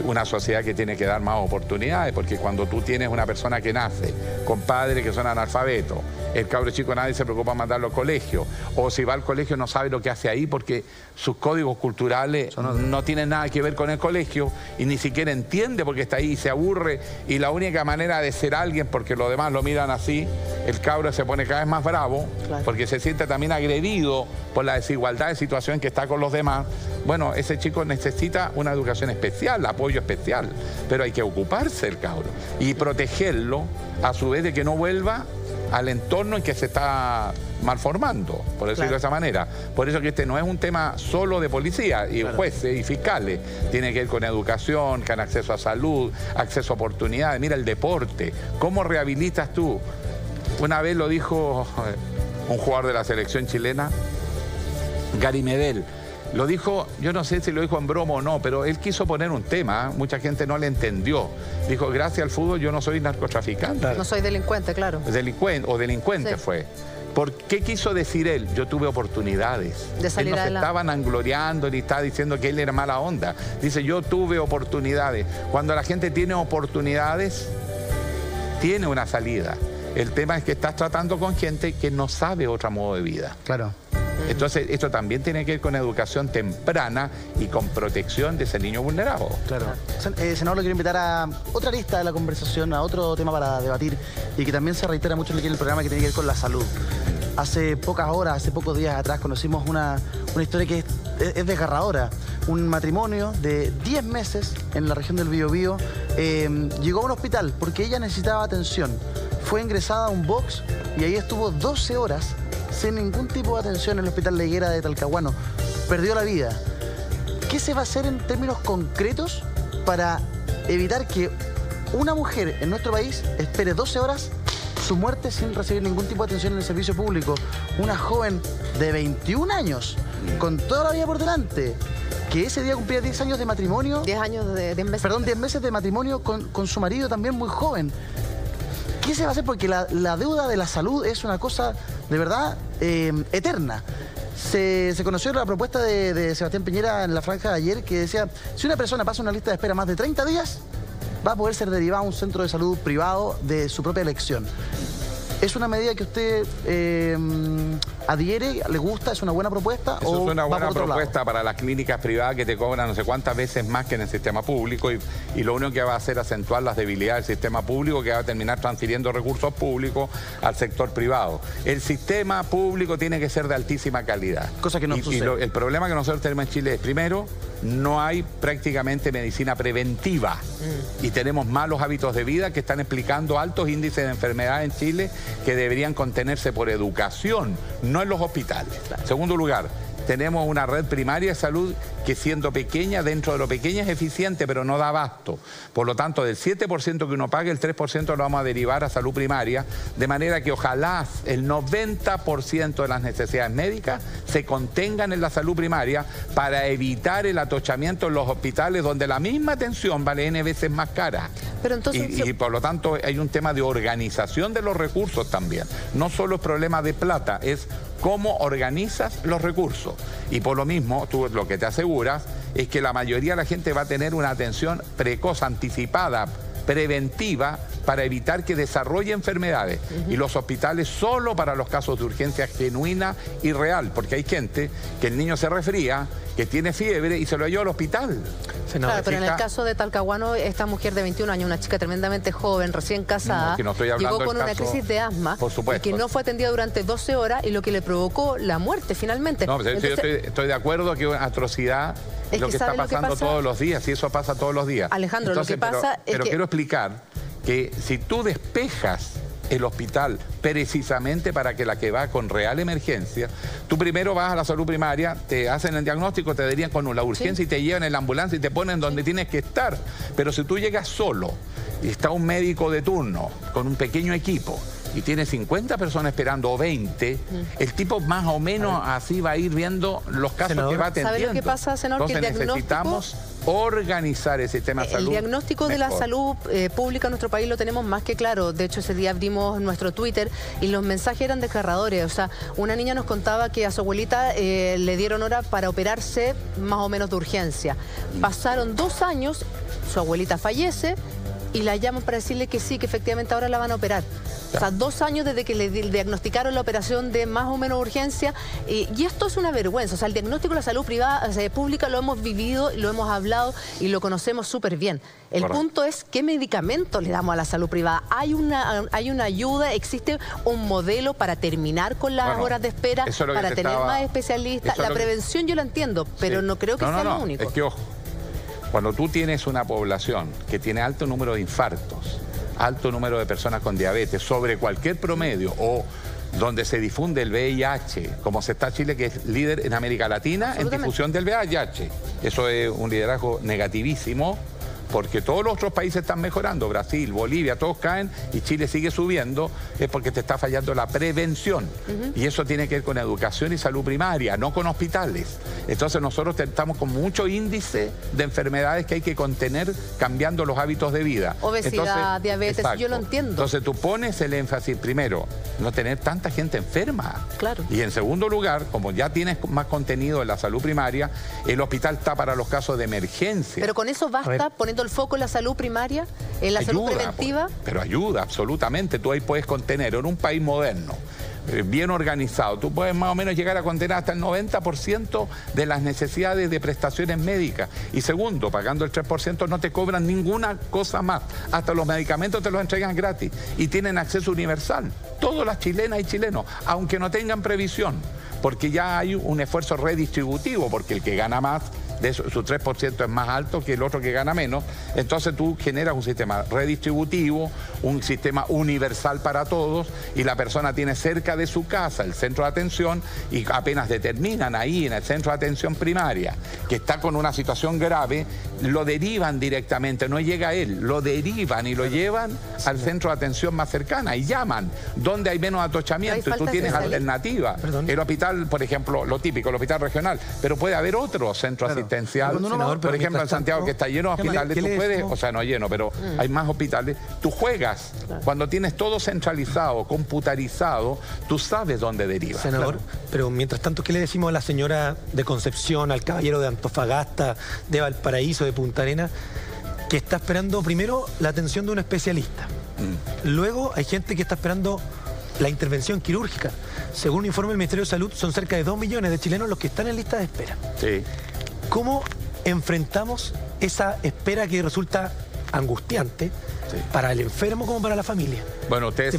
S2: una sociedad que tiene que dar más oportunidades, porque cuando tú tienes una persona que nace con padres que son analfabetos, el cabro chico nadie se preocupa en mandarlo al colegio, o si va al colegio no sabe lo que hace ahí porque sus códigos culturales no tienen nada que ver con el colegio y ni siquiera entiende porque está ahí y se aburre, y la única manera de ser alguien, porque los demás lo miran así, el cabro se pone cada vez más bravo porque se siente también agredido por la desigualdad de situación que está con los demás. Bueno, ese chico necesita una educación especial, apoyo especial, pero hay que ocuparse del cabro y protegerlo a su vez de que no vuelva al entorno en que se está malformando, por decirlo de esa manera. Por eso que este no es un tema solo de policía y jueces y fiscales. Tiene que ver con educación, con acceso a salud, acceso a oportunidades. Mira el deporte. ¿Cómo rehabilitas tú? Una vez lo dijo un jugador de la selección chilena, Gary Medel. Lo dijo, yo no sé si lo dijo en broma o no, pero él quiso poner un tema, mucha gente no le entendió. Dijo, gracias al fútbol yo no soy narcotraficante.
S1: No soy delincuente, claro.
S2: Delincuente
S1: sí.
S2: fue. ¿Por qué quiso decir él? Yo tuve oportunidades.
S1: De salir
S2: él no se
S1: adelante.
S2: estaba vangloriando ni estaba diciendo que él era mala onda. Dice, yo tuve oportunidades. Cuando la gente tiene oportunidades, tiene una salida. El tema es que estás tratando con gente que no sabe otro modo de vida.
S3: Claro.
S2: Entonces, esto también tiene que ver con educación temprana y con protección de ese niño vulnerado.
S3: Claro. Senador, lo quiero invitar a otra lista de la conversación, a otro tema para debatir y que también se reitera mucho en el programa, que tiene que ver con la salud. Hace pocas horas, hace pocos días atrás, conocimos una historia que es desgarradora. Un matrimonio de 10 meses en la región del Biobío llegó a un hospital porque ella necesitaba atención. Fue ingresada a un box y ahí estuvo 12 horas sin ningún tipo de atención en el Hospital La Higuera de Talcahuano. Perdió la vida. ¿Qué se va a hacer en términos concretos para evitar que una mujer en nuestro país espere 12 horas su muerte sin recibir ningún tipo de atención en el servicio público? Una joven de 21 años, con toda la vida por delante, que ese día cumplía 10 años de matrimonio.
S1: 10 años de 10 meses.
S3: Perdón, 10 meses de matrimonio con su marido también muy joven. ¿Qué se va a hacer? Porque la deuda de la salud es una cosa de verdad eterna. Se conoció la propuesta de Sebastián Piñera en la franja de ayer, que decía, si una persona pasa una lista de espera más de 30 días, va a poder ser derivada a un centro de salud privado de su propia elección. ¿Es una medida que usted adhiere, le gusta, es una buena propuesta?
S2: Eso
S3: o
S2: es una buena propuesta
S3: lado?
S2: para las clínicas privadas que te cobran no sé cuántas veces más que en el sistema público y lo único que va a hacer es acentuar las debilidades del sistema público, que va a terminar transfiriendo recursos públicos al sector privado. El sistema público tiene que ser de altísima calidad.
S3: Cosa que no sucede.
S2: El problema que nosotros tenemos en Chile es, primero, no hay prácticamente medicina preventiva y tenemos malos hábitos de vida que están explicando altos índices de enfermedad en Chile que deberían contenerse por educación, no en los hospitales. Segundo lugar, tenemos una red primaria de salud que, siendo pequeña, dentro de lo pequeña es eficiente, pero no da abasto. Por lo tanto, del 7% que uno pague, el 3% lo vamos a derivar a salud primaria, de manera que ojalá el 90% de las necesidades médicas se contengan en la salud primaria para evitar el atochamiento en los hospitales, donde la misma atención vale N veces más cara.
S1: Pero entonces,
S2: y por lo tanto hay un tema de organización de los recursos también. No solo es problema de plata, es cómo organizas los recursos. Y por lo mismo, tú lo que te aseguras es que la mayoría de la gente va a tener una atención precoz, anticipada, preventiva, para evitar que desarrolle enfermedades. Y los hospitales solo para los casos de urgencia genuina y real, porque hay gente que el niño se resfría, que tiene fiebre y se lo lleva al hospital.
S1: Claro, pero en el caso de Talcahuano, esta mujer de 21 años, una chica tremendamente joven, recién casada, llegó con una crisis de asma,
S2: por supuesto,
S1: y que no fue atendida durante 12 horas y lo que le provocó la muerte finalmente.
S2: No, pero entonces, yo estoy de acuerdo que es una atrocidad lo que está pasando todos los días, y eso pasa todos los días.
S1: Alejandro, entonces, lo que pasa es
S2: pero
S1: que...
S2: quiero explicar que si tú despejas el hospital precisamente para que la que va con real emergencia, tú primero vas a la salud primaria, te hacen el diagnóstico, te darían con la urgencia y te llevan en la ambulancia y te ponen donde tienes que estar. Pero si tú llegas solo y está un médico de turno con un pequeño equipo y tiene 50 personas esperando o 20, el tipo más o menos así va a ir viendo los casos que va atendiendo.
S1: ¿Sabe lo que pasa, senador?
S2: Entonces,
S1: que el
S2: necesitamos organizar el sistema de salud.
S1: El diagnóstico de la salud pública en nuestro país lo tenemos más que claro. De hecho, ese día abrimos nuestro Twitter y los mensajes eran desgarradores. O sea, una niña nos contaba que a su abuelita le dieron hora para operarse más o menos de urgencia. Pasaron 2 años, su abuelita fallece y la llaman para decirle que sí, que efectivamente ahora la van a operar. O sea, 2 años desde que le diagnosticaron la operación de más o menos urgencia, y esto es una vergüenza. O sea, el diagnóstico de la salud privada, pública lo hemos vivido, lo hemos hablado y lo conocemos súper bien. El punto es qué medicamentos le damos a la salud privada. Hay una ayuda, existe un modelo para terminar con las horas de espera, para tener más especialistas. La prevención yo la entiendo, pero no creo que sea lo único.
S2: Es que, ojo, cuando tú tienes una población que tiene alto número de infartos, alto número de personas con diabetes, sobre cualquier promedio, o donde se difunde el VIH, como se está Chile, que es líder en América Latina en difusión del VIH. Eso es un liderazgo negativísimo, porque todos los otros países están mejorando, Brasil, Bolivia, todos caen y Chile sigue subiendo, es porque te está fallando la prevención. Y eso tiene que ver con educación y salud primaria, no con hospitales. Entonces nosotros estamos con mucho índice de enfermedades que hay que contener cambiando los hábitos de vida.
S1: Obesidad, diabetes,
S2: exacto.
S1: Yo lo entiendo.
S2: Entonces tú pones el énfasis, primero, no tener tanta gente enferma.
S1: Claro.
S2: Y en segundo lugar, como ya tienes más contenido en la salud primaria, el hospital está para los casos de emergencia.
S1: Pero con eso basta, poniendo el foco en la salud primaria, en la salud preventiva.
S2: Pero ayuda, absolutamente. Tú ahí puedes contener en un país moderno, bien organizado, tú puedes más o menos llegar a contener hasta el 90% de las necesidades de prestaciones médicas. Y segundo, pagando el 3% no te cobran ninguna cosa más. Hasta los medicamentos te los entregan gratis y tienen acceso universal. Todas las chilenas y chilenos, aunque no tengan previsión, porque ya hay un esfuerzo redistributivo, porque el que gana más, de eso, su 3% es más alto que el otro que gana menos. Entonces tú generas un sistema redistributivo, un sistema universal para todos, y la persona tiene cerca de su casa el centro de atención, y apenas determinan ahí en el centro de atención primaria que está con una situación grave, lo derivan directamente, no llega a él, lo derivan y lo llevan al centro de atención más cercana y llaman donde hay menos atochamiento y tú tienes alternativa. El hospital, por ejemplo, lo típico, el hospital regional, pero puede haber otro centro asistencial. Por ejemplo, en Santiago, que está lleno de hospitales, tú puedes, o sea, no lleno, pero hay más hospitales. Tú juegas. Cuando tienes todo centralizado, computarizado, tú sabes dónde deriva.
S4: Senador, pero mientras tanto, ¿qué le decimos a la señora de Concepción, al caballero de Antofagasta, de Valparaíso, de Punta Arenas, que está esperando primero la atención de un especialista? Luego hay gente que está esperando la intervención quirúrgica. Según un informe del Ministerio de Salud, son cerca de 2 millones de chilenos los que están en lista de espera.
S2: Sí.
S4: ¿Cómo enfrentamos esa espera que resulta angustiante para el enfermo como para la familia?
S2: Bueno, ustedes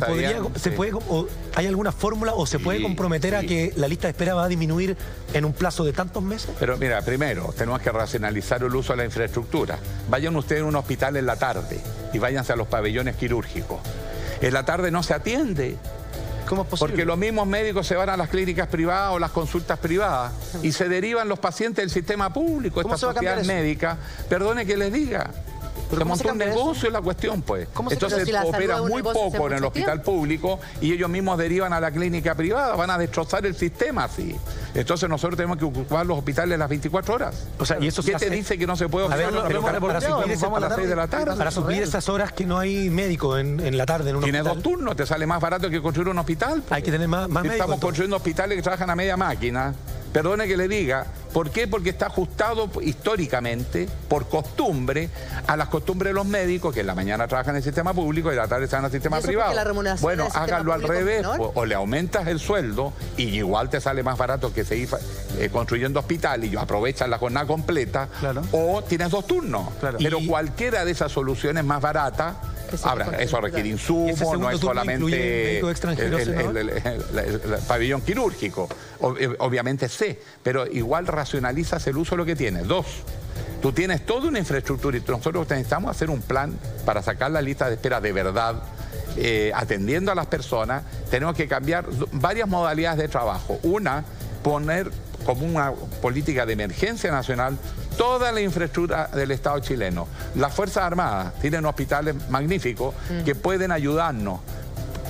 S4: ¿hay alguna fórmula o se puede comprometer a que la lista de espera va a disminuir en un plazo de tantos meses?
S2: Pero mira, primero tenemos que racionalizar el uso de la infraestructura. Vayan ustedes a un hospital en la tarde y váyanse a los pabellones quirúrgicos. En la tarde no se atiende.
S3: ¿Cómo es posible?
S2: Porque los mismos médicos se van a las clínicas privadas o las consultas privadas y se derivan los pacientes del sistema público. Esta sociedad médica, perdone que les diga, se montó un negocio en la cuestión, pues. Entonces opera muy poco en el hospital público y ellos mismos derivan a la clínica privada, van a destrozar el sistema así. Entonces nosotros tenemos que ocupar los hospitales las 24 horas. O sea, ¿y eso ¿qué te dice que no se puede ocupar
S4: para suplir esas horas que no hay médico en la tarde en un hospital?
S2: Tiene 2 turnos, te sale más barato que construir un hospital.
S4: Hay que tener más médicos.
S2: Estamos construyendo hospitales que trabajan a media máquina. Perdone que le diga, ¿por qué? Porque está ajustado históricamente, por costumbre, a las costumbres de los médicos, que en la mañana trabajan en el sistema público y en la tarde están en el sistema privado. Bueno, háganlo al revés, o le aumentas el sueldo y igual te sale más barato que seguir construyendo hospital y aprovechas la jornada completa, o tienes 2 turnos. Pero cualquiera de esas soluciones más barata. Ahora, eso requiere insumos, no es solamente el pabellón quirúrgico. Obviamente pero igual racionalizas el uso de lo que tienes. 2, tú tienes toda una infraestructura y nosotros necesitamos hacer un plan para sacar la lista de espera de verdad, atendiendo a las personas. Tenemos que cambiar varias modalidades de trabajo. Una, poner como una política de emergencia nacional toda la infraestructura del Estado chileno. Las Fuerzas Armadas tienen hospitales magníficos que pueden ayudarnos,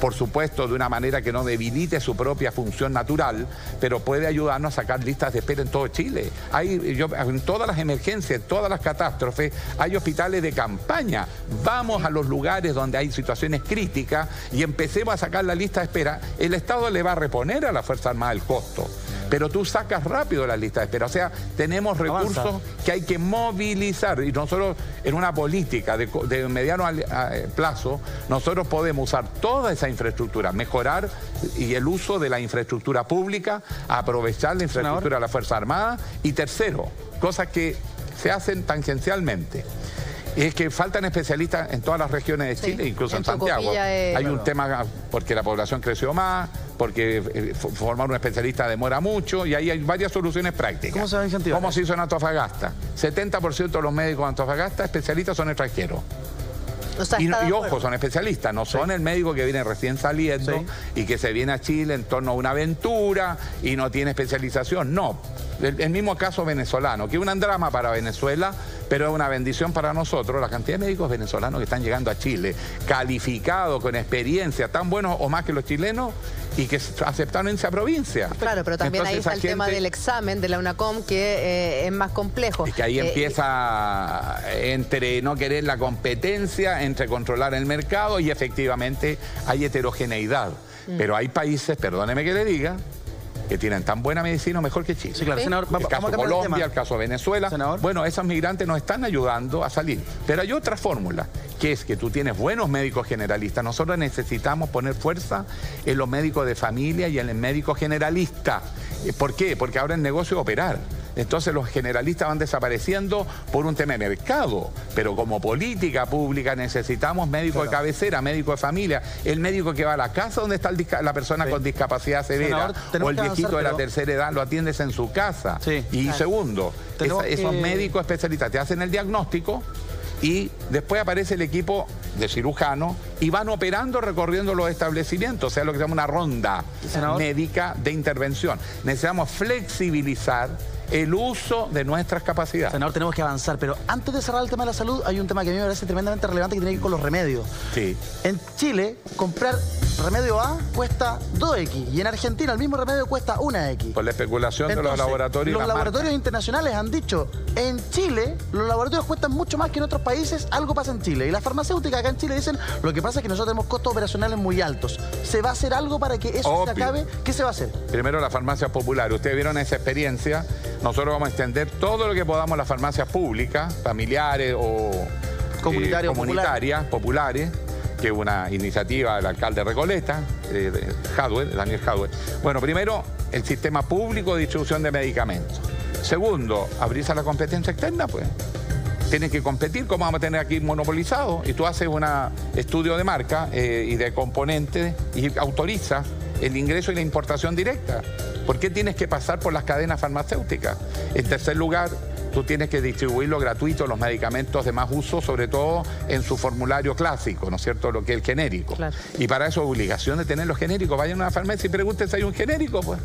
S2: por supuesto, de una manera que no debilite su propia función natural, pero puede ayudarnos a sacar listas de espera en todo Chile. En todas las emergencias, en todas las catástrofes, hay hospitales de campaña. Vamos a los lugares donde hay situaciones críticas y empecemos a sacar la lista de espera. El Estado le va a reponer a la Fuerza Armada el costo, pero tú sacas rápido la lista de espera. O sea, tenemos recursos que hay que movilizar. Y nosotros, en una política de mediano plazo, nosotros podemos usar toda esa infraestructura, mejorar y el uso de la infraestructura pública, aprovechar la infraestructura de la Fuerza Armada. Y tercero, cosas que se hacen tangencialmente. Es que faltan especialistas en todas las regiones de Chile, incluso en Santiago. Hay un tema porque la población creció más, porque formar un especialista demora mucho, y ahí hay varias soluciones prácticas.
S3: ¿Cómo se va a incentivar?
S2: ¿Cómo se hizo en Antofagasta? 70% de los médicos de Antofagasta especialistas son extranjeros.
S1: O sea,
S2: y ojo, son especialistas, no son el médico que viene recién saliendo y que se viene a Chile en torno a una aventura y no tiene especialización. No, el mismo caso venezolano, que es un drama para Venezuela, pero es una bendición para nosotros, la cantidad de médicos venezolanos que están llegando a Chile, calificados, con experiencia, tan buenos o más que los chilenos, y que aceptaron en esa provincia.
S1: Claro, pero también
S2: entonces,
S1: ahí está el tema del examen de la UNACOM, que es más complejo.
S2: Y que ahí empieza entre no querer la competencia, entre controlar el mercado, y efectivamente hay heterogeneidad. Pero hay países, perdóneme que le diga, que tienen tan buena medicina o mejor que Chile.
S3: Sí, claro. Senador,
S2: el caso de Colombia, el caso de Venezuela.
S3: Senador.
S2: Bueno, esos migrantes nos están ayudando a salir. Pero hay otra fórmula, que es que tú tienes buenos médicos generalistas. Nosotros necesitamos poner fuerza en los médicos de familia y en el médico generalista. ¿Por qué? Porque ahora el negocio es operar. Entonces los generalistas van desapareciendo por un tema de mercado, pero como política pública necesitamos médicos de cabecera, médicos de familia, el médico que va a la casa donde está la persona con discapacidad severa, o el viejito de la tercera edad, lo atiendes en su casa. Y segundo, esos médicos especialistas te hacen el diagnóstico y después aparece el equipo de cirujanos y van operando recorriendo los establecimientos, o sea, lo que se llama una ronda médica de intervención. Necesitamos flexibilizar el uso de nuestras capacidades.
S3: Senador, tenemos que avanzar, pero antes de cerrar el tema de la salud, hay un tema que a mí me parece tremendamente relevante que tiene que ver con los remedios.
S2: Sí.
S3: En Chile, comprar remedio A cuesta 2X y en Argentina el mismo remedio cuesta 1X.
S2: Por la especulación de los laboratorios.
S3: Los laboratorios internacionales han dicho, en Chile los laboratorios cuestan mucho más que en otros países, algo pasa en Chile. Y las farmacéuticas acá en Chile dicen, lo que pasa es que nosotros tenemos costos operacionales muy altos. ¿Se va a hacer algo para que eso se acabe? ¿Qué se va a hacer?
S2: Primero, las farmacias populares. Ustedes vieron esa experiencia. Nosotros vamos a extender todo lo que podamos las farmacias públicas, familiares o comunitarias, populares, que es una iniciativa del alcalde Recoleta, Daniel Jadwe. Bueno, primero, el sistema público de distribución de medicamentos. Segundo, abrirse a la competencia externa, pues. Tienen que competir, como vamos a tener aquí monopolizado. Y tú haces un estudio de marca y de componentes y autorizas el ingreso y la importación directa. ¿Por qué tienes que pasar por las cadenas farmacéuticas? En tercer lugar, tú tienes que distribuirlo gratuito, los medicamentos de más uso, sobre todo en su formulario clásico, ¿no es cierto?, lo que es el genérico. Claro. Y para eso, obligación de tener los genéricos. Vayan a una farmacia y pregunten si hay un genérico, pues.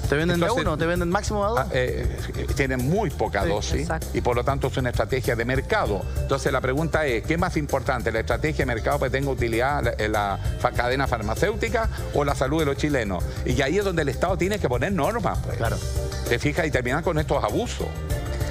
S3: ¿Te venden de a uno? ¿Te venden máximo a dos?
S2: Tienen muy poca dosis y por lo tanto es una estrategia de mercado. Entonces la pregunta es, ¿qué es más importante? ¿La estrategia de mercado que tenga utilidad en la cadena farmacéutica o la salud de los chilenos? Y ahí es donde el Estado tiene que poner normas, pues. Claro. ¿Te fijas? Y terminar con estos abusos.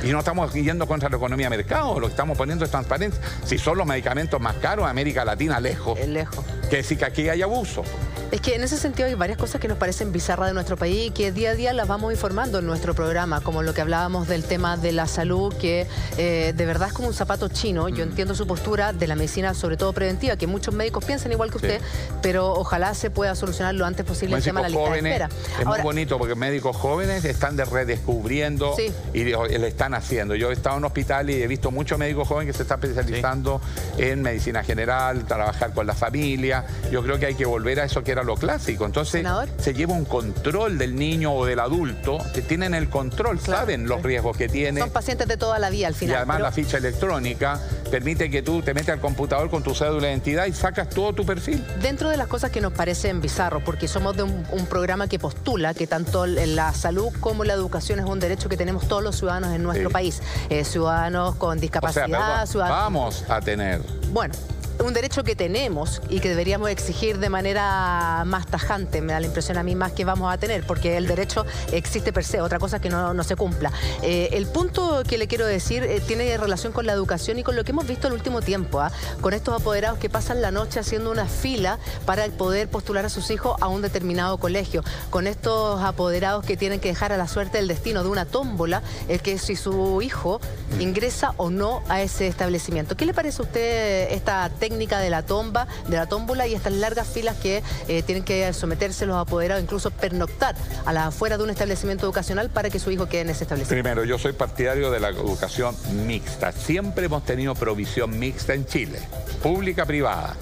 S2: Y no estamos yendo contra la economía de mercado, lo que estamos poniendo es transparencia. Si son los medicamentos más caros, América Latina, lejos.
S1: Lejos.
S2: Que decir que aquí hay abuso.
S1: Es que en ese sentido hay varias cosas que nos parecen bizarras de nuestro país y que día a día las vamos informando en nuestro programa, como lo que hablábamos del tema de la salud, que de verdad es como un zapato chino. Yo entiendo su postura de la medicina, sobre todo preventiva, que muchos médicos piensan igual que usted, pero ojalá se pueda solucionar lo antes posible el tema de la lista de espera.
S2: Es muy bonito porque médicos jóvenes están redescubriendo y le están haciendo. Yo he estado en un hospital y he visto muchos médicos jóvenes que se están especializando en medicina general, trabajar con la familia. Yo creo que hay que volver a eso que era lo clásico. Entonces, se lleva un control del niño o del adulto, que tienen el control, saben los riesgos que tienen.
S1: Son pacientes de toda la vida al final.
S2: Y además la ficha electrónica permite que tú te metes al computador con tu cédula de identidad y sacas todo tu perfil.
S1: Dentro de las cosas que nos parecen bizarros, porque somos de un programa que postula que tanto la salud como la educación es un derecho que tenemos todos los ciudadanos en nuestro país. Ciudadanos con discapacidad, ciudadanos...
S2: Vamos a tener...
S1: Bueno, un derecho que tenemos y que deberíamos exigir de manera más tajante, me da la impresión a mí, más que vamos a tener, porque el derecho existe per se, otra cosa es que no se cumpla. El punto que le quiero decir tiene relación con la educación y con lo que hemos visto el último tiempo, con estos apoderados que pasan la noche haciendo una fila para poder postular a sus hijos a un determinado colegio, con estos apoderados que tienen que dejar a la suerte del destino de una tómbola el que si su hijo ingresa o no a ese establecimiento. ¿Qué le parece a usted esta técnica de la tómbola y estas largas filas que tienen que someterse los apoderados, incluso pernoctar a las afueras de un establecimiento educacional para que su hijo quede en ese establecimiento?
S2: Primero, yo soy partidario de la educación mixta. Siempre hemos tenido provisión mixta en Chile, pública, privada.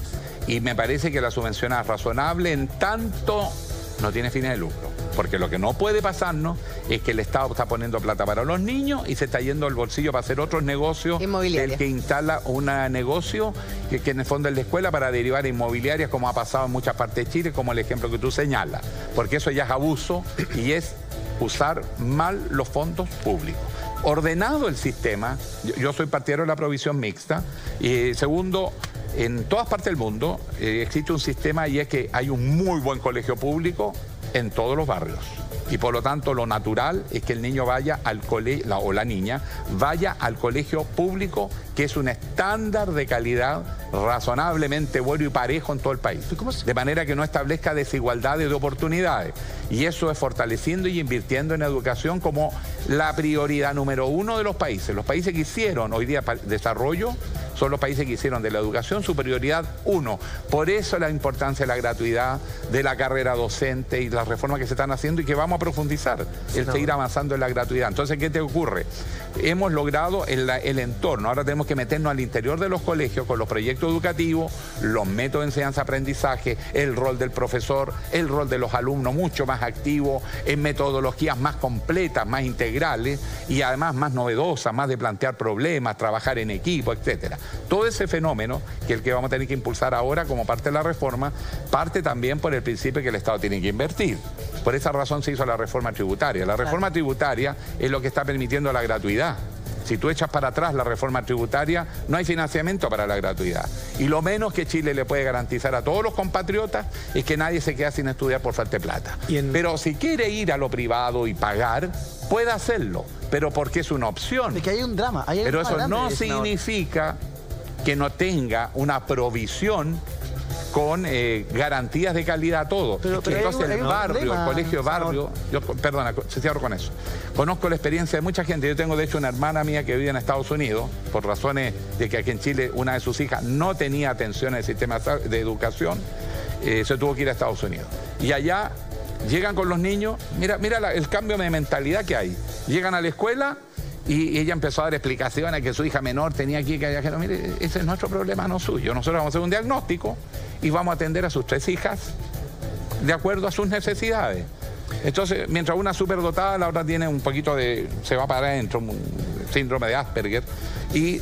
S2: Y me parece que la subvención es razonable en tanto no tiene fines de lucro. Porque lo que no puede pasarnos es que el Estado está poniendo plata para los niños y se está yendo al bolsillo para hacer otros negocios.
S1: Inmobiliaria.
S2: El que instala un negocio que en el fondo es la escuela para derivar inmobiliarias, como ha pasado en muchas partes de Chile, como el ejemplo que tú señalas. Porque eso ya es abuso y es usar mal los fondos públicos. Ordenado el sistema, yo soy partidario de la provisión mixta, y segundo, en todas partes del mundo existe un sistema y es que hay un muy buen colegio público en todos los barrios. Y por lo tanto lo natural es que el niño vaya al colegio, o la niña, vaya al colegio público, que es un estándar de calidad razonablemente bueno y parejo en todo el país. De manera que no establezca desigualdades de oportunidades. Y eso es fortaleciendo y invirtiendo en educación como la prioridad número 1 de los países. Los países que hicieron hoy día desarrollo son los países que hicieron de la educación su prioridad 1. Por eso la importancia de la gratuidad, de la carrera docente y las reformas que se están haciendo y que vamos a profundizar, seguir avanzando en la gratuidad. Entonces, ¿qué te ocurre? Hemos logrado el entorno, ahora tenemos que meternos al interior de los colegios con los proyectos educativos, los métodos de enseñanza-aprendizaje, el rol del profesor, el rol de los alumnos mucho más activo, en metodologías más completas, más integrales y además más novedosas, más de plantear problemas, trabajar en equipo, etcétera. Todo ese fenómeno, que es el que vamos a tener que impulsar ahora como parte de la reforma, parte también por el principio que el Estado tiene que invertir. Por esa razón se hizo la reforma tributaria. La reforma tributaria es lo que está permitiendo la gratuidad. Si tú echas para atrás la reforma tributaria, no hay financiamiento para la gratuidad. Y lo menos que Chile le puede garantizar a todos los compatriotas es que nadie se quede sin estudiar por falta de plata. Pero si quiere ir a lo privado y pagar, puede hacerlo, pero porque es una opción.
S3: Es que hay un drama.
S2: Pero eso no significa que no tenga una provisión con garantías de calidad a todo. Pero entonces el barrio, el colegio barrio, perdona, se cierro con eso. Conozco la experiencia de mucha gente. Yo tengo de hecho una hermana mía que vive en Estados Unidos, por razones de que aquí en Chile una de sus hijas no tenía atención en el sistema de educación, se tuvo que ir a Estados Unidos. Y allá llegan con los niños, mira el cambio de mentalidad que hay. Llegan a la escuela y ella empezó a dar explicaciones que su hija menor tenía aquí que allá. Que no, mire, ese es nuestro problema, no suyo. Nosotros vamos a hacer un diagnóstico y vamos a atender a sus 3 hijas de acuerdo a sus necesidades. Entonces, mientras una es superdotada, la otra tiene un poquito de... se va para adentro, un síndrome de Asperger, y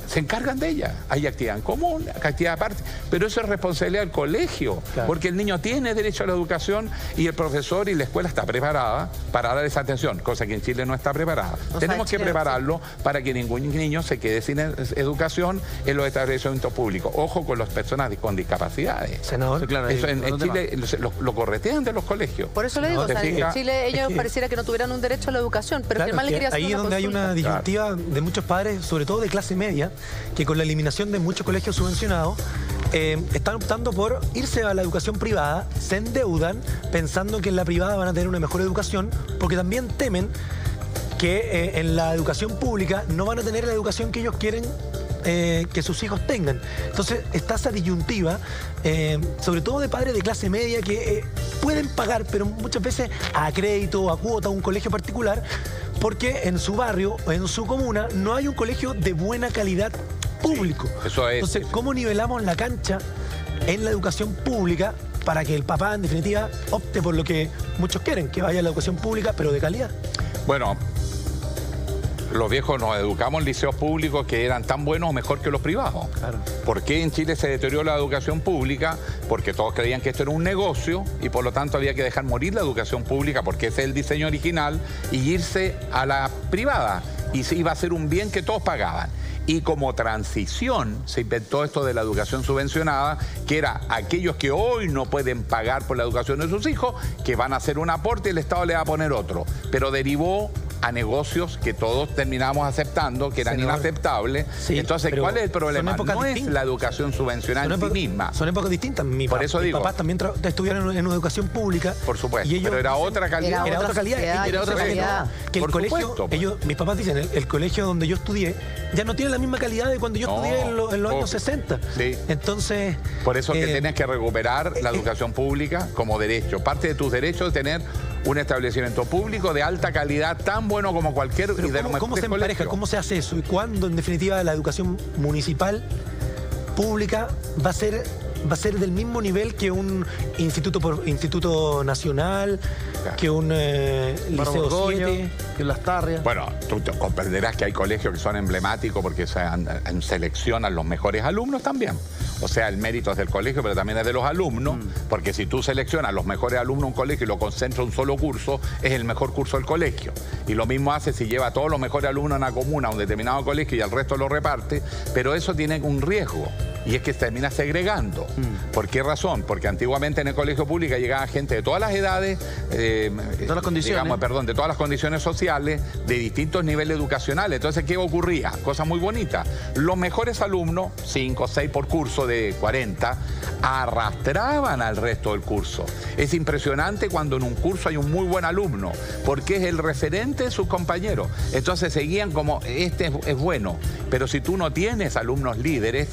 S2: se encargan de ella. Hay actividad en común, actividad aparte, pero eso es responsabilidad del colegio, porque el niño tiene derecho a la educación y el profesor y la escuela está preparada para dar esa atención, cosa que en Chile no está preparada. Tenemos que prepararlo para que ningún niño se quede sin educación en los establecimientos públicos. Ojo con las personas con discapacidades.
S4: Senador, claro,
S2: eso en Chile lo corretean de los colegios.
S1: Por eso le digo, o sea, en Chile ellos pareciera que no tuvieran un derecho a la educación, pero
S4: claro,
S1: Germán le quería hacer
S4: ahí es donde hay una disyuntiva de muchos padres, sobre todo de clase media, que con la eliminación de muchos colegios subvencionados están optando por irse a la educación privada, se endeudan pensando que en la privada van a tener una mejor educación, porque también temen que en la educación pública no van a tener la educación que ellos quieren que sus hijos tengan. Entonces está esa disyuntiva, sobre todo de padres de clase media que pueden pagar, pero muchas veces a crédito o a cuota, un colegio particular, porque en su barrio o en su comuna no hay un colegio de buena calidad público.
S2: Sí, eso es.
S4: Entonces, ¿cómo nivelamos la cancha en la educación pública para que el papá, en definitiva, opte por lo que muchos quieren, que vaya a la educación pública, pero de calidad?
S2: Bueno, los viejos nos educamos en liceos públicos que eran tan buenos o mejor que los privados. Claro. ¿Por qué en Chile se deterioró la educación pública? Porque todos creían que esto era un negocio y por lo tanto había que dejar morir la educación pública porque ese es el diseño original y irse a la privada. Y se iba a ser un bien que todos pagaban. Y como transición se inventó esto de la educación subvencionada, que era aquellos que hoy no pueden pagar por la educación de sus hijos, que van a hacer un aporte y el Estado le va a poner otro. Pero derivó a negocios que todos terminamos aceptando, que eran inaceptables. Sí, entonces, ¿cuál es el problema? No es la educación subvencionada en sí misma.
S4: Son épocas distintas. Mis papás también estudiaron en educación pública.
S2: Por supuesto, y ellos, pero era otra calidad.
S4: Era otra calidad. Era otra calidad. Que el colegio, mis papás dicen, el colegio donde yo estudié ya no tiene la misma calidad de cuando yo estudié en los años 60.
S2: Sí.
S4: Entonces...
S2: Por eso que tienes que recuperar la educación pública como derecho. Parte de tus derechos es tener un establecimiento público de alta calidad, tan bueno como cualquier...
S4: Pero ¿cómo se empareja? ¿Cómo se hace eso? ¿Y cuándo, en definitiva, la educación municipal pública va a ser va a ser del mismo nivel que un instituto nacional, que un liceo 7.
S3: Que Las Tarrias.
S2: Bueno, tú comprenderás que hay colegios que son emblemáticos porque seleccionan los mejores alumnos también. O sea, el mérito es del colegio, pero también es de los alumnos, porque si tú seleccionas los mejores alumnos de un colegio y lo concentras en un solo curso, es el mejor curso del colegio. Y lo mismo hace si lleva a todos los mejores alumnos a una comuna, a un determinado colegio y al resto lo reparte, pero eso tiene un riesgo. Y es que se termina segregando. ¿Por qué razón? Porque antiguamente en el colegio público llegaba gente de todas las edades,
S3: todas las condiciones.
S2: Digamos, perdón, de todas las condiciones sociales, de distintos niveles educacionales. Entonces, ¿qué ocurría? Cosa muy bonita. Los mejores alumnos, 5 o 6 por curso de 40, arrastraban al resto del curso. Es impresionante cuando en un curso hay un muy buen alumno, porque es el referente de sus compañeros. Entonces seguían como, este es bueno. Pero si tú no tienes alumnos líderes,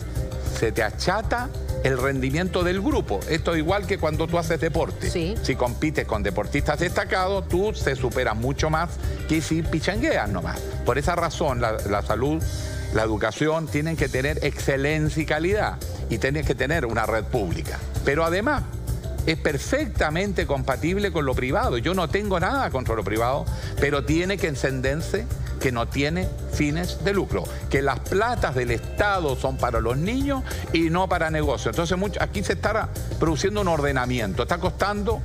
S2: se te achata el rendimiento del grupo. Esto es igual que cuando tú haces deporte.
S1: Sí.
S2: Si compites con deportistas destacados, tú te superas mucho más que si pichangueas nomás. Por esa razón, la salud, la educación tienen que tener excelencia y calidad. Y tienes que tener una red pública. Pero además, es perfectamente compatible con lo privado. Yo no tengo nada contra lo privado, pero tiene que encenderse que no tiene fines de lucro, que las platas del Estado son para los niños y no para negocios. Entonces aquí se está produciendo un ordenamiento, está costando,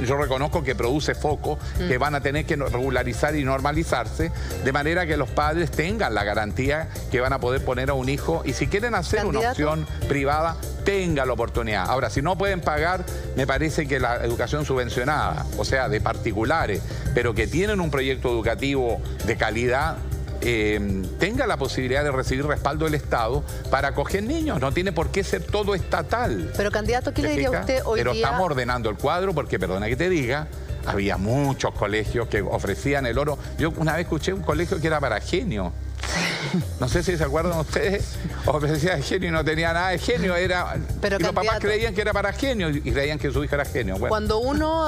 S2: yo reconozco que produce focos que van a tener que regularizar y normalizarse, de manera que los padres tengan la garantía que van a poder poner a un hijo, y si quieren hacer una opción privada, tenga la oportunidad. Ahora, si no pueden pagar, me parece que la educación subvencionada, o sea, de particulares, pero que tienen un proyecto educativo de calidad, tenga la posibilidad de recibir respaldo del Estado para acoger niños. No tiene por qué ser todo estatal.
S1: Pero, candidato, ¿qué le diría usted hoy
S2: Pero
S1: día?
S2: estamos ordenando el cuadro porque, perdona que te diga, había muchos colegios que ofrecían el oro. Yo una vez escuché un colegio que era para genios. No sé si se acuerdan ustedes, ofrecía genio y no tenía nada de genio, era...
S1: Pero,
S2: y los papás creían que era para genio y creían que su hijo era genio. Bueno.
S1: Cuando uno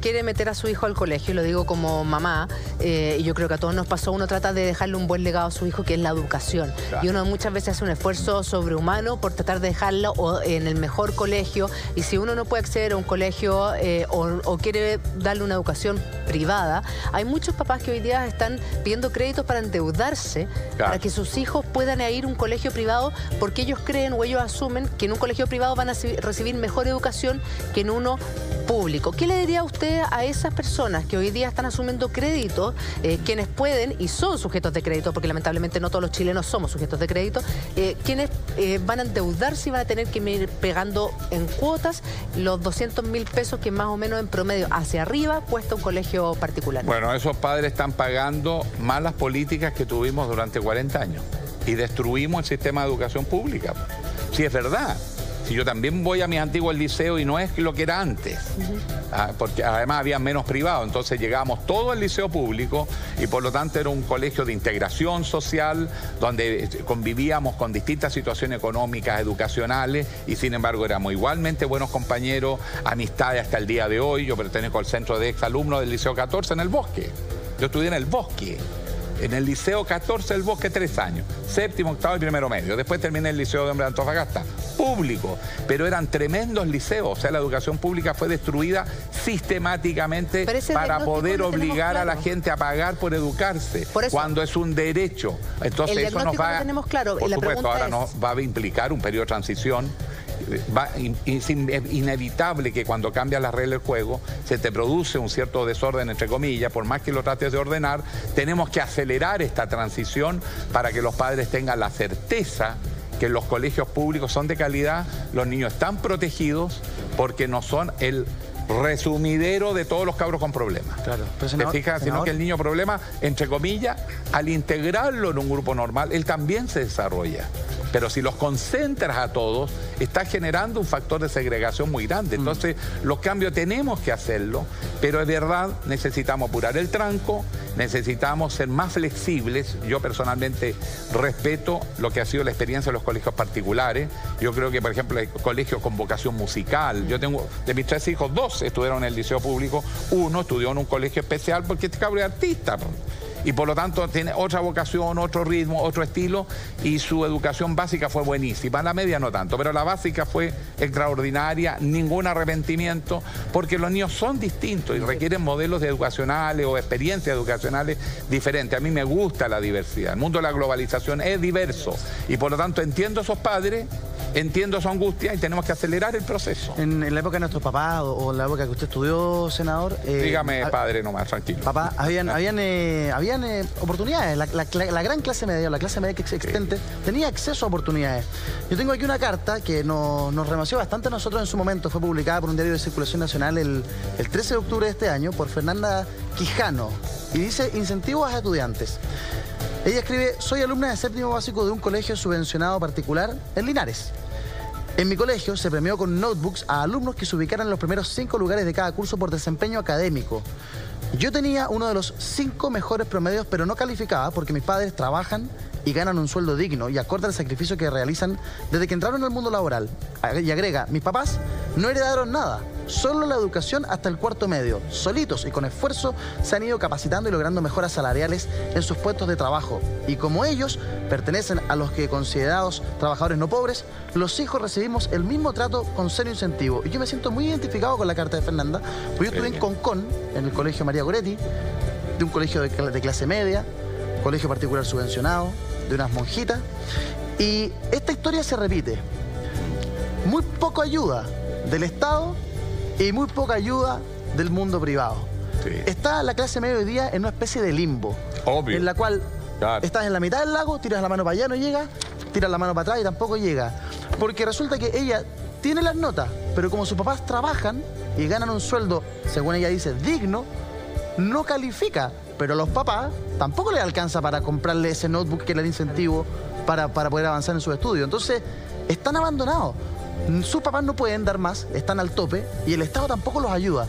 S1: quiere meter a su hijo al colegio, y lo digo como mamá, y yo creo que a todos nos pasó, uno trata de dejarle un buen legado a su hijo, que es la educación. Claro. Y uno muchas veces hace un esfuerzo sobrehumano por tratar de dejarlo en el mejor colegio, y si uno no puede acceder a un colegio o quiere darle una educación privada, hay muchos papás que hoy día están pidiendo créditos para endeudarse, claro, para que sus hijos puedan ir a un colegio privado, porque ellos creen o ellos asumen que en un colegio privado van a recibir mejor educación que en uno público. ¿Qué le diría usted a esas personas que hoy día están asumiendo créditos, quienes pueden y son sujetos de crédito, porque lamentablemente no todos los chilenos somos sujetos de crédito, quienes van a endeudarse y van a tener que ir pegando en cuotas los 200.000 pesos que más o menos en promedio hacia arriba cuesta un colegio particular?
S2: Bueno, esos padres están pagando malas políticas que tuvimos durante 40 años y destruimos el sistema de educación pública. Sí, es verdad. Si yo también voy a mis antiguos liceos y no es lo que era antes, porque además había menos privados, entonces llegábamos todos al liceo público y por lo tanto era un colegio de integración social donde convivíamos con distintas situaciones económicas, educacionales, y sin embargo éramos igualmente buenos compañeros, amistades hasta el día de hoy. Yo pertenezco al centro de exalumnos del Liceo 14 en El Bosque. Yo estudié en El Bosque. En el Liceo 14 del Bosque 3 años, séptimo, octavo y primero medio. Después terminé el Liceo de Hombre de Antofagasta, público, pero eran tremendos liceos. O sea, la educación pública fue destruida sistemáticamente para poder obligar a la gente a pagar por educarse, cuando es un derecho. Entonces eso nos va, por supuesto, ahora nos va a implicar un periodo de transición. Es inevitable que cuando cambian las reglas del juego se te produce un cierto desorden, entre comillas. Por más que lo trates de ordenar, tenemos que acelerar esta transición para que los padres tengan la certeza que los colegios públicos son de calidad, los niños están protegidos, porque no son el resumidero de todos los cabros con problemas. Claro, pero senador, ¿te fijas? Sino que el niño problema, entre comillas, al integrarlo en un grupo normal, él también se desarrolla. Pero si los concentras a todos, está generando un factor de segregación muy grande. Entonces, los cambios tenemos que hacerlo, pero es verdad, necesitamos apurar el tranco, necesitamos ser más flexibles. Yo personalmente respeto lo que ha sido la experiencia de los colegios particulares. Yo creo que, por ejemplo, hay colegios con vocación musical. Yo tengo, de mis 3 hijos, 2 estudiaron en el liceo público, 1 estudió en un colegio especial porque este cabro es artista. y por lo tanto tiene otra vocación, otro ritmo, otro estilo, y su educación básica fue buenísima. La media no tanto, pero la básica fue extraordinaria, ningún arrepentimiento, porque los niños son distintos y requieren modelos educacionales o experiencias educacionales diferentes. A mí me gusta la diversidad. El mundo de la globalización es diverso y por lo tanto entiendo a esos padres, entiendo su angustia y tenemos que acelerar el proceso.
S3: En la época de nuestros papás o en la época que usted estudió, senador...
S2: Dígame, padre, nomás, tranquilo.
S3: Papá, habían oportunidades. La gran clase media, la clase media que existente, tenía acceso a oportunidades. Yo tengo aquí una carta que nos remoció bastante a nosotros en su momento. Fue publicada por un diario de circulación nacional el 13 de octubre de este año por Fernanda Quijano. Y dice, incentivos a estudiantes. Ella escribe, soy alumna de séptimo básico de un colegio subvencionado particular en Linares. En mi colegio se premió con notebooks a alumnos que se ubicaran en los primeros 5 lugares de cada curso por desempeño académico. Yo tenía uno de los 5 mejores promedios, pero no calificaba porque mis padres trabajan y ganan un sueldo digno y acorde al sacrificio que realizan desde que entraron al mundo laboral. Y agrega, mis papás no heredaron nada, solo la educación hasta el cuarto medio. Solitos y con esfuerzo se han ido capacitando y logrando mejoras salariales en sus puestos de trabajo. Y como ellos pertenecen a los que considerados trabajadores no pobres, los hijos recibimos el mismo trato con serio incentivo. Y yo me siento muy identificado con la carta de Fernanda, porque yo estuve en Concón, en el colegio María Goretti, de un colegio de clase media, colegio particular subvencionado, de unas monjitas, y esta historia se repite. Muy poca ayuda del Estado y muy poca ayuda del mundo privado. Sí. Está la clase media hoy día en una especie de limbo. Obvio. En la cual estás en la mitad del lago, tiras la mano para allá, no llega, tiras la mano para atrás y tampoco llega. Porque resulta que ella tiene las notas, pero como sus papás trabajan y ganan un sueldo, según ella dice, digno, no califica. Pero los papás tampoco les alcanza para comprarle ese notebook que era el incentivo para poder avanzar en sus estudios. Entonces, están abandonados. Sus papás no pueden dar más, están al tope y el Estado tampoco los ayuda.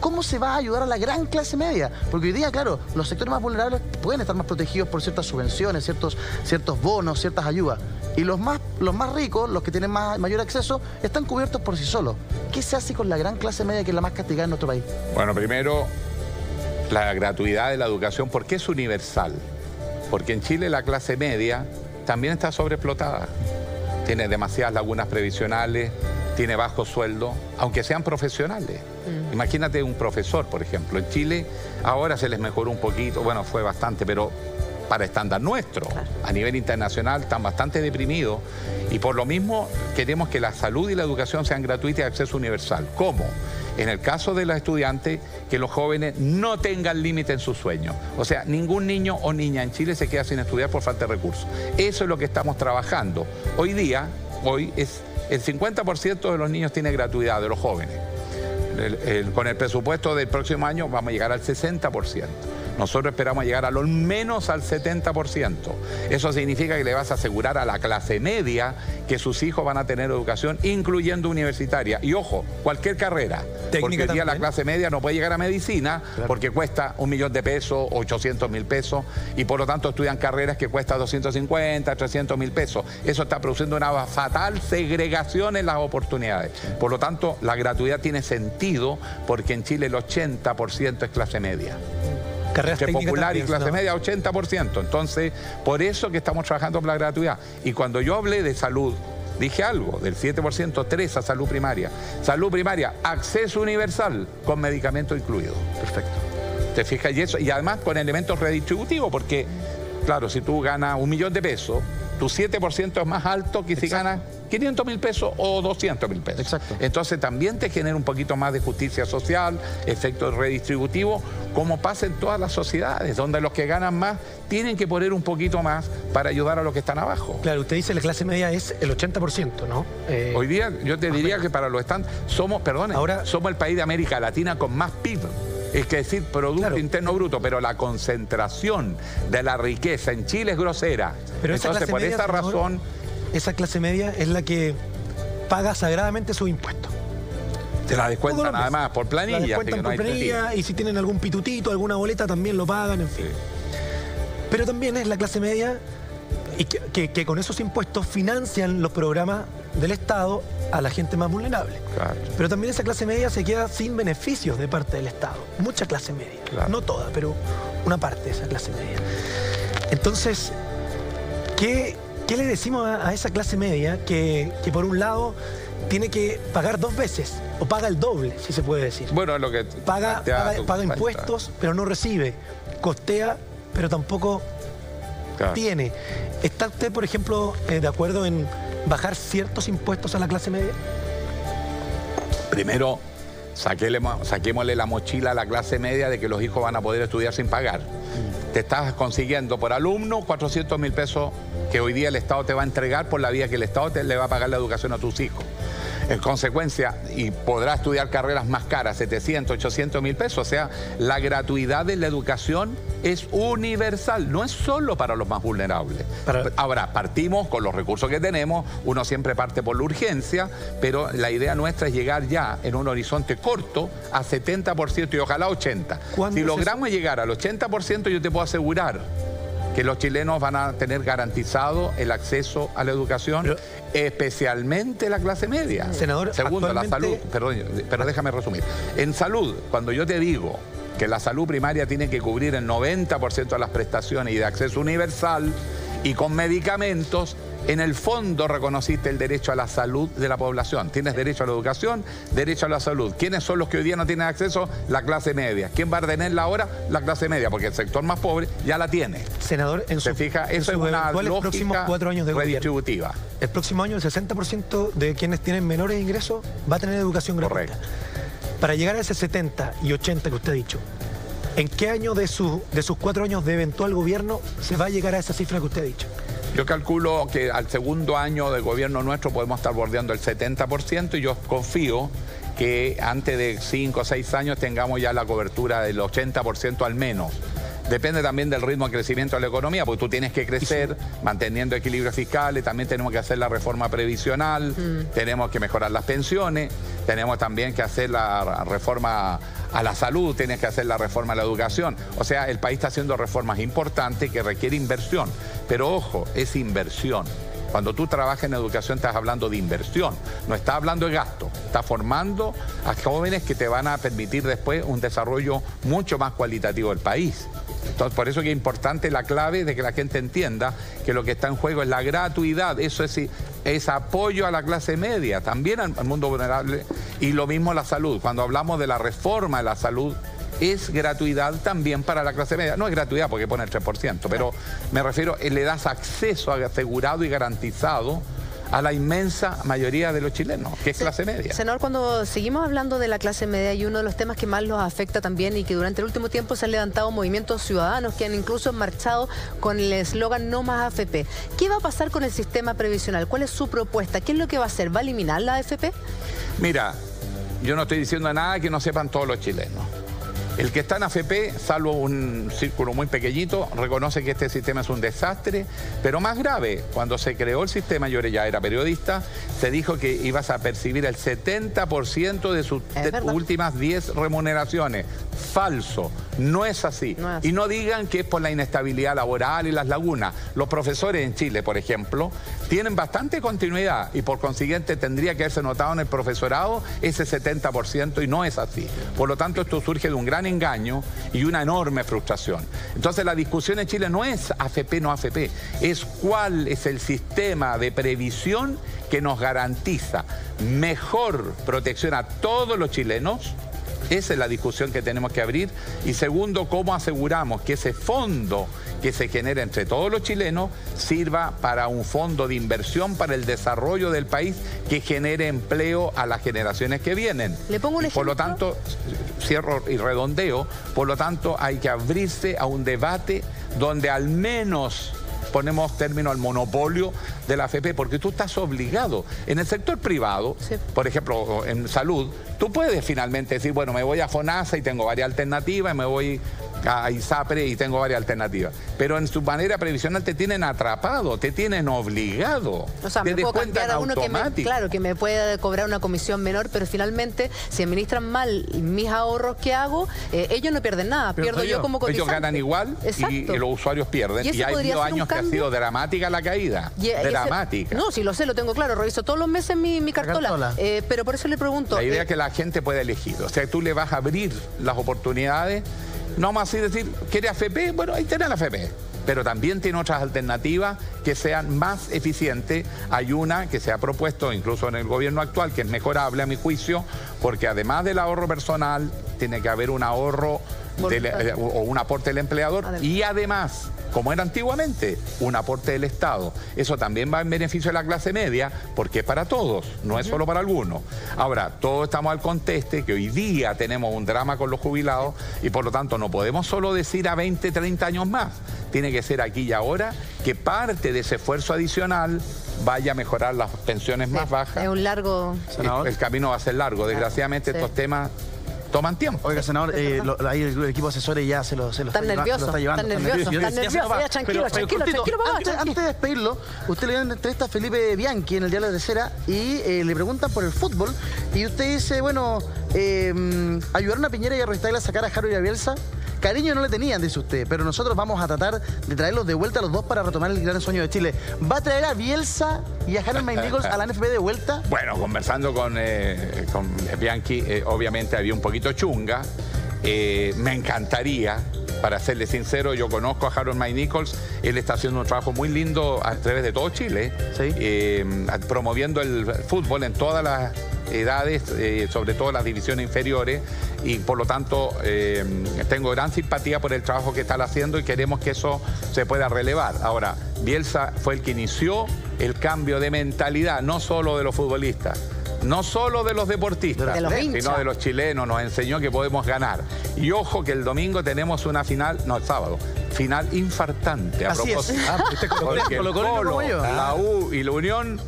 S3: ¿Cómo se va a ayudar a la gran clase media? Porque hoy día, claro, los sectores más vulnerables pueden estar más protegidos por ciertas subvenciones, ciertos bonos, ciertas ayudas. Y los más ricos, los que tienen mayor acceso, están cubiertos por sí solos. ¿Qué se hace con la gran clase media que es la más castigada en nuestro país?
S2: Bueno, primero, la gratuidad de la educación, ¿por qué es universal? Porque en Chile la clase media también está sobreexplotada. Tiene demasiadas lagunas previsionales, tiene bajo sueldo, aunque sean profesionales. Imagínate un profesor, por ejemplo. En Chile ahora se les mejoró un poquito, bueno, fue bastante, pero para estándar nuestro. A nivel internacional están bastante deprimidos y por lo mismo queremos que la salud y la educación sean gratuitas y de acceso universal. ¿Cómo? En el caso de los estudiantes, que los jóvenes no tengan límite en sus sueños. O sea, ningún niño o niña en Chile se queda sin estudiar por falta de recursos. Eso es lo que estamos trabajando. Hoy es el 50% de los niños tiene gratuidad, de los jóvenes. Con el presupuesto del próximo año vamos a llegar al 60%. Nosotros esperamos llegar a lo menos al 70%. Eso significa que le vas a asegurar a la clase media que sus hijos van a tener educación, incluyendo universitaria. Y ojo, cualquier carrera. Porque hoy día la clase media no puede llegar a medicina porque cuesta $1.000.000, 800.000 pesos, y por lo tanto estudian carreras que cuestan 250, 300.000 pesos. Eso está produciendo una fatal segregación en las oportunidades. Por lo tanto, la gratuidad tiene sentido porque en Chile el 80% es clase media.
S4: Carreras
S2: popular
S4: también,
S2: y clase media, 80%. Entonces, por eso que estamos trabajando por la gratuidad. Y cuando yo hablé de salud, dije algo, del 7%, 3% a salud primaria. Salud primaria, acceso universal, con medicamento incluido.
S3: Perfecto.
S2: ¿Te fijas? Y además con elementos redistributivos, porque, claro, si tú ganas $1.000.000, tu 7% es más alto que si ganas 500.000 pesos o 200.000 pesos.
S3: Exacto.
S2: Entonces también te genera un poquito más de justicia social, efectos redistributivos, como pasa en todas las sociedades, donde los que ganan más tienen que poner un poquito más para ayudar a los que están abajo.
S4: Claro, usted dice que la clase media es el 80%, ¿no?
S2: Hoy día yo te diría que para los estándares somos el país de América Latina con más PIB. Es decir, Producto Interno Bruto, pero la concentración de la riqueza en Chile es grosera.
S4: Pero entonces, por esa razón... Esa clase media es la que paga sagradamente sus impuestos.
S2: Se la descuentan nada más por planilla.
S4: La descuentan por planilla, y si tienen algún pitutito, alguna boleta, también lo pagan, en fin. Sí. Pero también es la clase media y que con esos impuestos financian los programas del Estado a la gente más vulnerable. Claro. Pero también esa clase media se queda sin beneficios de parte del Estado. Mucha clase media. Claro. No toda, pero una parte de esa clase media. Entonces, ¿qué le decimos a esa clase media que por un lado tiene que pagar 2 veces, o paga el doble, si se puede decir?
S2: Bueno, es lo que
S4: paga impuestos, pero no recibe, costea, pero tampoco tiene. ¿Está usted, por ejemplo, de acuerdo en bajar ciertos impuestos a la clase media?
S2: Primero, saquémosle la mochila a la clase media de que los hijos van a poder estudiar sin pagar. Te estás consiguiendo por alumno 400.000 pesos que hoy día el Estado te va a entregar por la vía que el Estado le va a pagar la educación a tus hijos. En consecuencia, y podrá estudiar carreras más caras, 700, 800.000 pesos. O sea, la gratuidad de la educación es universal, no es solo para los más vulnerables. Ahora, partimos con los recursos que tenemos, uno siempre parte por la urgencia, pero la idea nuestra es llegar ya en un horizonte corto a 70% y ojalá 80%. Si logramos llegar al 80%, yo te puedo asegurar que los chilenos van a tener garantizado el acceso a la educación, especialmente la clase media.
S4: Senador,
S2: segundo, la salud. Pero déjame resumir. En salud, cuando yo te digo que la salud primaria tiene que cubrir el 90% de las prestaciones y de acceso universal y con medicamentos, en el fondo reconociste el derecho a la salud de la población. Tienes derecho a la educación, derecho a la salud. ¿Quiénes son los que hoy día no tienen acceso? La clase media. ¿Quién va a tenerla ahora? La clase media, porque el sector más pobre ya la tiene.
S4: Senador,
S2: ¿se fija? Eso es una lógica
S4: próximos 4 años de
S2: redistributiva.
S4: El próximo año el 60% de quienes tienen menores ingresos va a tener educación gratuita.
S2: Correcto.
S4: Para llegar a ese 70 y 80 que usted ha dicho, ¿en qué año de sus 4 años de eventual gobierno se va a llegar a esa cifra que usted ha dicho?
S2: Yo calculo que al segundo año de gobierno nuestro podemos estar bordeando el 70% y yo confío que antes de 5 o 6 años tengamos ya la cobertura del 80% al menos. Depende también del ritmo de crecimiento de la economía, porque tú tienes que crecer manteniendo equilibrios fiscales, también tenemos que hacer la reforma previsional, tenemos que mejorar las pensiones, tenemos también que hacer la reforma a la salud, tienes que hacer la reforma a la educación. O sea, el país está haciendo reformas importantes que requieren inversión. Pero ojo, es inversión. Cuando tú trabajas en educación estás hablando de inversión, no estás hablando de gasto. Estás formando a jóvenes que te van a permitir después un desarrollo mucho más cualitativo del país. Entonces, por eso que es importante la clave de que la gente entienda que lo que está en juego es la gratuidad. Eso es apoyo a la clase media, también al mundo vulnerable. Y lo mismo la salud. Cuando hablamos de la reforma de la salud, es gratuidad también para la clase media. No es gratuidad porque pone el 3%, pero me refiero, le das acceso asegurado y garantizado a la inmensa mayoría de los chilenos, que es clase media.
S1: Senador, cuando seguimos hablando de la clase media, y uno de los temas que más los afecta también y que durante el último tiempo se han levantado movimientos ciudadanos que han incluso marchado con el eslogan "No más AFP". ¿Qué va a pasar con el sistema previsional? ¿Cuál es su propuesta? ¿Qué es lo que va a hacer? ¿Va a eliminar la AFP?
S2: Mira, yo no estoy diciendo nada que no sepan todos los chilenos. El que está en AFP, salvo un círculo muy pequeñito, reconoce que este sistema es un desastre, pero más grave, cuando se creó el sistema, yo ya era periodista, se dijo que ibas a percibir el 70% de sus últimas 10 remuneraciones. Falso, no es así. No es así. Y no digan que es por la inestabilidad laboral y las lagunas. Los profesores en Chile, por ejemplo, tienen bastante continuidad y por consiguiente tendría que haberse notado en el profesorado ese 70% y no es así. Por lo tanto, esto surge de un gran engaño y una enorme frustración. Entonces la discusión en Chile no es AFP, no AFP, es cuál es el sistema de previsión que nos garantiza mejor protección a todos los chilenos. Esa es la discusión que tenemos que abrir. Y segundo, cómo aseguramos que ese fondo que se genera entre todos los chilenos sirva para un fondo de inversión para el desarrollo del país que genere empleo a las generaciones que vienen.
S1: Le pongo un ejemplo.
S2: Por lo tanto, cierro y redondeo, por lo tanto hay que abrirse a un debate donde al menos ponemos término al monopolio de la AFP, porque tú estás obligado. En el sector privado, sí, por ejemplo, en salud, tú puedes finalmente decir, bueno, me voy a FONASA y tengo varias alternativas, me voy a ISAPRE y tengo varias alternativas. Pero en su manera previsional te tienen atrapado, te tienen obligado.
S1: O sea, me puedo cambiar a uno que me puede cobrar una comisión menor, pero finalmente, si administran mal mis ahorros que hago, ellos no pierden nada, pierdo yo como cotizante.
S2: Ellos ganan igual y los usuarios pierden. Y ha habido años que ha sido dramática la caída. Dramática.
S1: No, sí lo sé, lo tengo claro, reviso todos los meses mi cartola. Pero por eso le pregunto.
S2: La idea es que la gente pueda elegir. O sea, tú le vas a abrir las oportunidades No vamos así decir, ¿quiere AFP? Bueno, ahí tiene la AFP. Pero también tiene otras alternativas que sean más eficientes. Hay una que se ha propuesto incluso en el gobierno actual, que es mejorable a mi juicio, porque además del ahorro personal, tiene que haber un ahorro o un aporte del empleador y además, como era antiguamente, un aporte del Estado. Eso también va en beneficio de la clase media, porque es para todos, no es solo para algunos. Ahora, todos estamos al conteste que hoy día tenemos un drama con los jubilados y por lo tanto no podemos solo decir a 20, 30 años más. Tiene que ser aquí y ahora que parte de ese esfuerzo adicional vaya a mejorar las pensiones más bajas.
S1: Es un largo...
S2: El camino va a ser largo. Desgraciadamente estos temas toman tiempo.
S3: Oiga, senador, ahí el equipo asesores ya se lo
S1: está llevando. Están nerviosos. Tranquilo, papá.
S3: Antes de despedirlo, usted le dio una entrevista a Felipe Bianchi en el Diario de Tercera y le preguntan por el fútbol y usted dice, bueno, ayudaron a Piñera y a Ruistaglia a sacar a Jaro y a Bielsa. Cariño no le tenían, dice usted, pero nosotros vamos a tratar de traerlos de vuelta a los dos para retomar el gran sueño de Chile. ¿Va a traer a Bielsa y a Harold Nichols a la NFP de vuelta?
S2: Bueno, conversando con Bianchi, obviamente había un poquito chunga. Me encantaría, para serle sincero, yo conozco a Harold Nichols, él está haciendo un trabajo muy lindo a través de todo Chile, promoviendo el fútbol en todas las edades, sobre todo las divisiones inferiores, y por lo tanto tengo gran simpatía por el trabajo que están haciendo y queremos que eso se pueda relevar. Ahora, Bielsa fue el que inició el cambio de mentalidad, no solo de los futbolistas, no solo de los deportistas, sino de los chilenos. Nos enseñó que podemos ganar. Y ojo que el domingo tenemos una final, no, el sábado, final infartante. A propósito. Porque el Colo, la U y la Unión,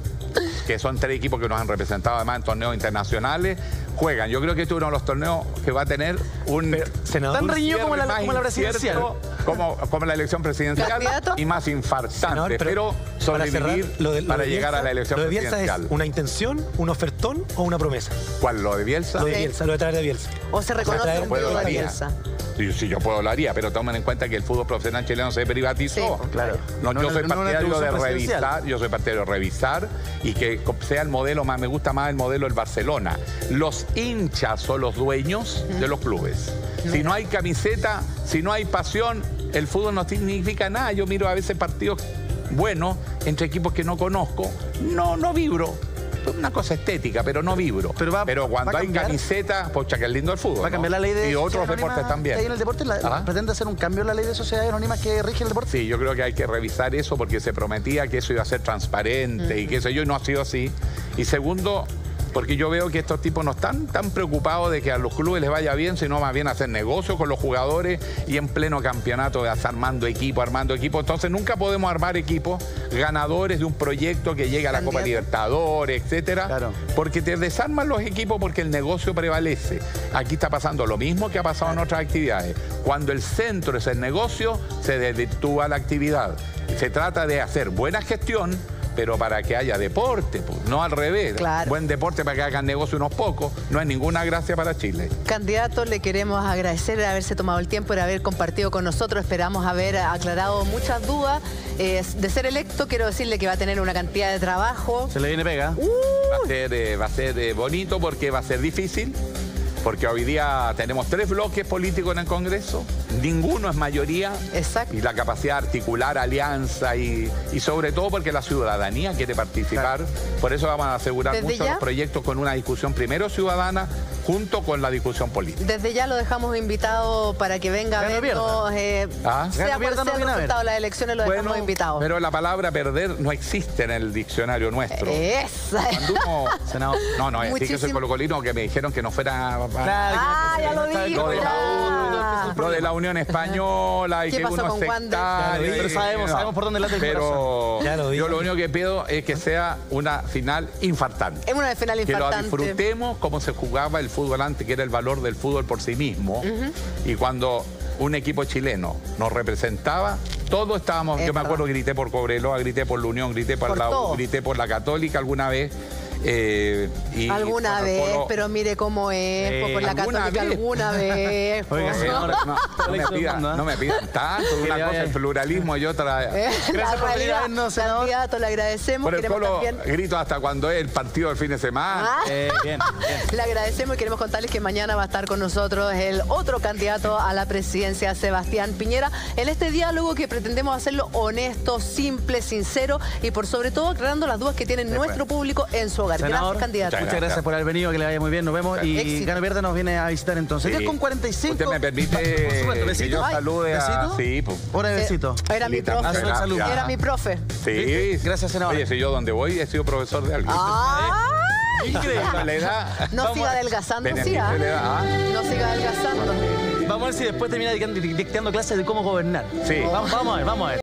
S2: que son tres equipos que nos han representado además en torneos internacionales, juegan. Yo creo que este es uno de los torneos que va a tener un
S3: tan reñido como la presidencial.
S2: Como la elección presidencial y más infartante, pero sobrevivir para llegar a la elección presidencial.
S4: ¿Es una intención, un ofertón o una promesa?
S2: ¿Cuál? ¿Lo de Bielsa?
S4: Lo de Bielsa, lo de traer de Bielsa.
S1: ¿O se reconoce el envío de Bielsa?
S2: Sí, yo puedo lo haría, pero tomen en cuenta que el fútbol profesional chileno se privatizó.
S1: Sí,
S3: claro.
S2: Yo soy partidario de revisar y que sea el modelo más, me gusta más el modelo del Barcelona. Los hinchas son los dueños de los clubes. Si no hay camiseta, si no hay pasión, el fútbol no significa nada. Yo miro a veces partidos buenos entre equipos que no conozco, no vibro. Es una cosa estética, pero no vibro. Pero cuando hay camiseta, pocha, que es lindo el fútbol.
S3: ¿Va a cambiar la ley de
S2: y otros deportes también?
S3: ¿En el deporte pretende hacer un cambio en la ley de sociedades anónimas que rige el deporte?
S2: Sí, yo creo que hay que revisar eso porque se prometía que eso iba a ser transparente y qué sé yo, y no ha sido así. Y segundo, porque yo veo que estos tipos no están tan preocupados de que a los clubes les vaya bien, sino más bien hacer negocios con los jugadores y en pleno campeonato armando equipo. Entonces nunca podemos armar equipos ganadores de un proyecto que llega a la Copa Libertadores, etcétera, porque te desarman los equipos porque el negocio prevalece. Aquí está pasando lo mismo que ha pasado en otras actividades. Cuando el centro es el negocio, se desvirtúa la actividad. Se trata de hacer buena gestión, pero para que haya deporte, pues, no al revés. Buen deporte para que hagan negocio unos pocos, no hay ninguna gracia para Chile.
S1: Candidato, le queremos agradecer de haberse tomado el tiempo, de haber compartido con nosotros. Esperamos haber aclarado muchas dudas. De ser electo, quiero decirle que va a tener una cantidad de trabajo.
S3: Se le viene pega.
S2: Va a ser bonito porque va a ser difícil. Porque hoy día tenemos 3 bloques políticos en el Congreso, ninguno es mayoría.
S1: Exacto.
S2: Y la capacidad de articular alianza y sobre todo porque la ciudadanía quiere participar. Por eso vamos a asegurar muchos los proyectos con una discusión primero ciudadana junto con la discusión política.
S1: Desde ya lo dejamos invitado para que venga a vernos, sea cual sea el resultado de las elecciones, lo dejamos invitado.
S2: Pero la palabra perder no existe en el diccionario nuestro.
S1: Esa.
S2: Cuando uno, no, es decir que soy colocolino, que me dijeron que no fuera...
S1: ya lo digo.
S2: Lo de la Unión Española y que uno es sectario.
S3: Pero sabemos por dónde late el
S2: corazón. Yo lo único que pido es que sea una final infartante.
S1: Es una final infartante.
S2: Que lo disfrutemos como se jugaba el fútbol antes, que era el valor del fútbol por sí mismo. Y cuando un equipo chileno nos representaba, todos estábamos... Yo me acuerdo que grité por Cobreloa, grité por la Unión, grité por la U, grité por la Católica alguna vez. Y
S1: alguna
S2: Colo
S1: vez,
S2: Colo-
S1: pero mire cómo es, por la
S2: ¿Alguna
S1: Católica
S2: vez?
S1: alguna vez.
S3: Oiga, señor,
S2: No me pidan tanto,
S3: Que
S2: una
S3: le
S2: cosa
S3: vaya-
S2: es el pluralismo y otra...
S1: La
S3: Gracias por venir a
S1: realidad,
S3: vernos, senador.
S1: candidato, le agradecemos.
S2: Por el
S1: Queremos
S2: Colo
S1: también...
S2: grito hasta cuando es el partido del fin de semana.
S1: Ah.
S3: Bien, bien.
S1: Le agradecemos y queremos contarles que mañana va a estar con nosotros el otro candidato a la presidencia, Sebastián Piñera, en este diálogo que pretendemos hacerlo honesto, simple, sincero y por sobre todo aclarando las dudas que tiene nuestro público en su hogar.
S3: Senador,
S1: Gracias, candidato.
S3: muchas gracias por haber venido, que le vaya muy bien, nos vemos. Y
S1: Éxito.
S3: Gano Verde nos viene a visitar entonces.
S2: Sí.
S3: 10:45.
S2: ¿Usted me permite
S3: Por supuesto,
S2: que
S3: besito.
S2: yo salude a...
S3: ¿Besito?
S2: Sí, pues.
S3: Hora de besito.
S1: Era mi
S2: Lita,
S1: profe.
S3: a su exalumno.
S1: Era mi profe.
S2: Sí.
S3: Gracias, senador.
S2: Oye, si yo donde voy he sido profesor de alguien.
S3: Increíble.
S2: La edad...
S1: No siga adelgazando, sí,
S2: beneficio
S1: ¿ah?
S2: de la edad, ¿ah?
S1: No siga adelgazando.
S3: Vamos a ver si después termina dictando clases de cómo gobernar.
S2: Sí.
S3: Vamos a ver, vamos a ver.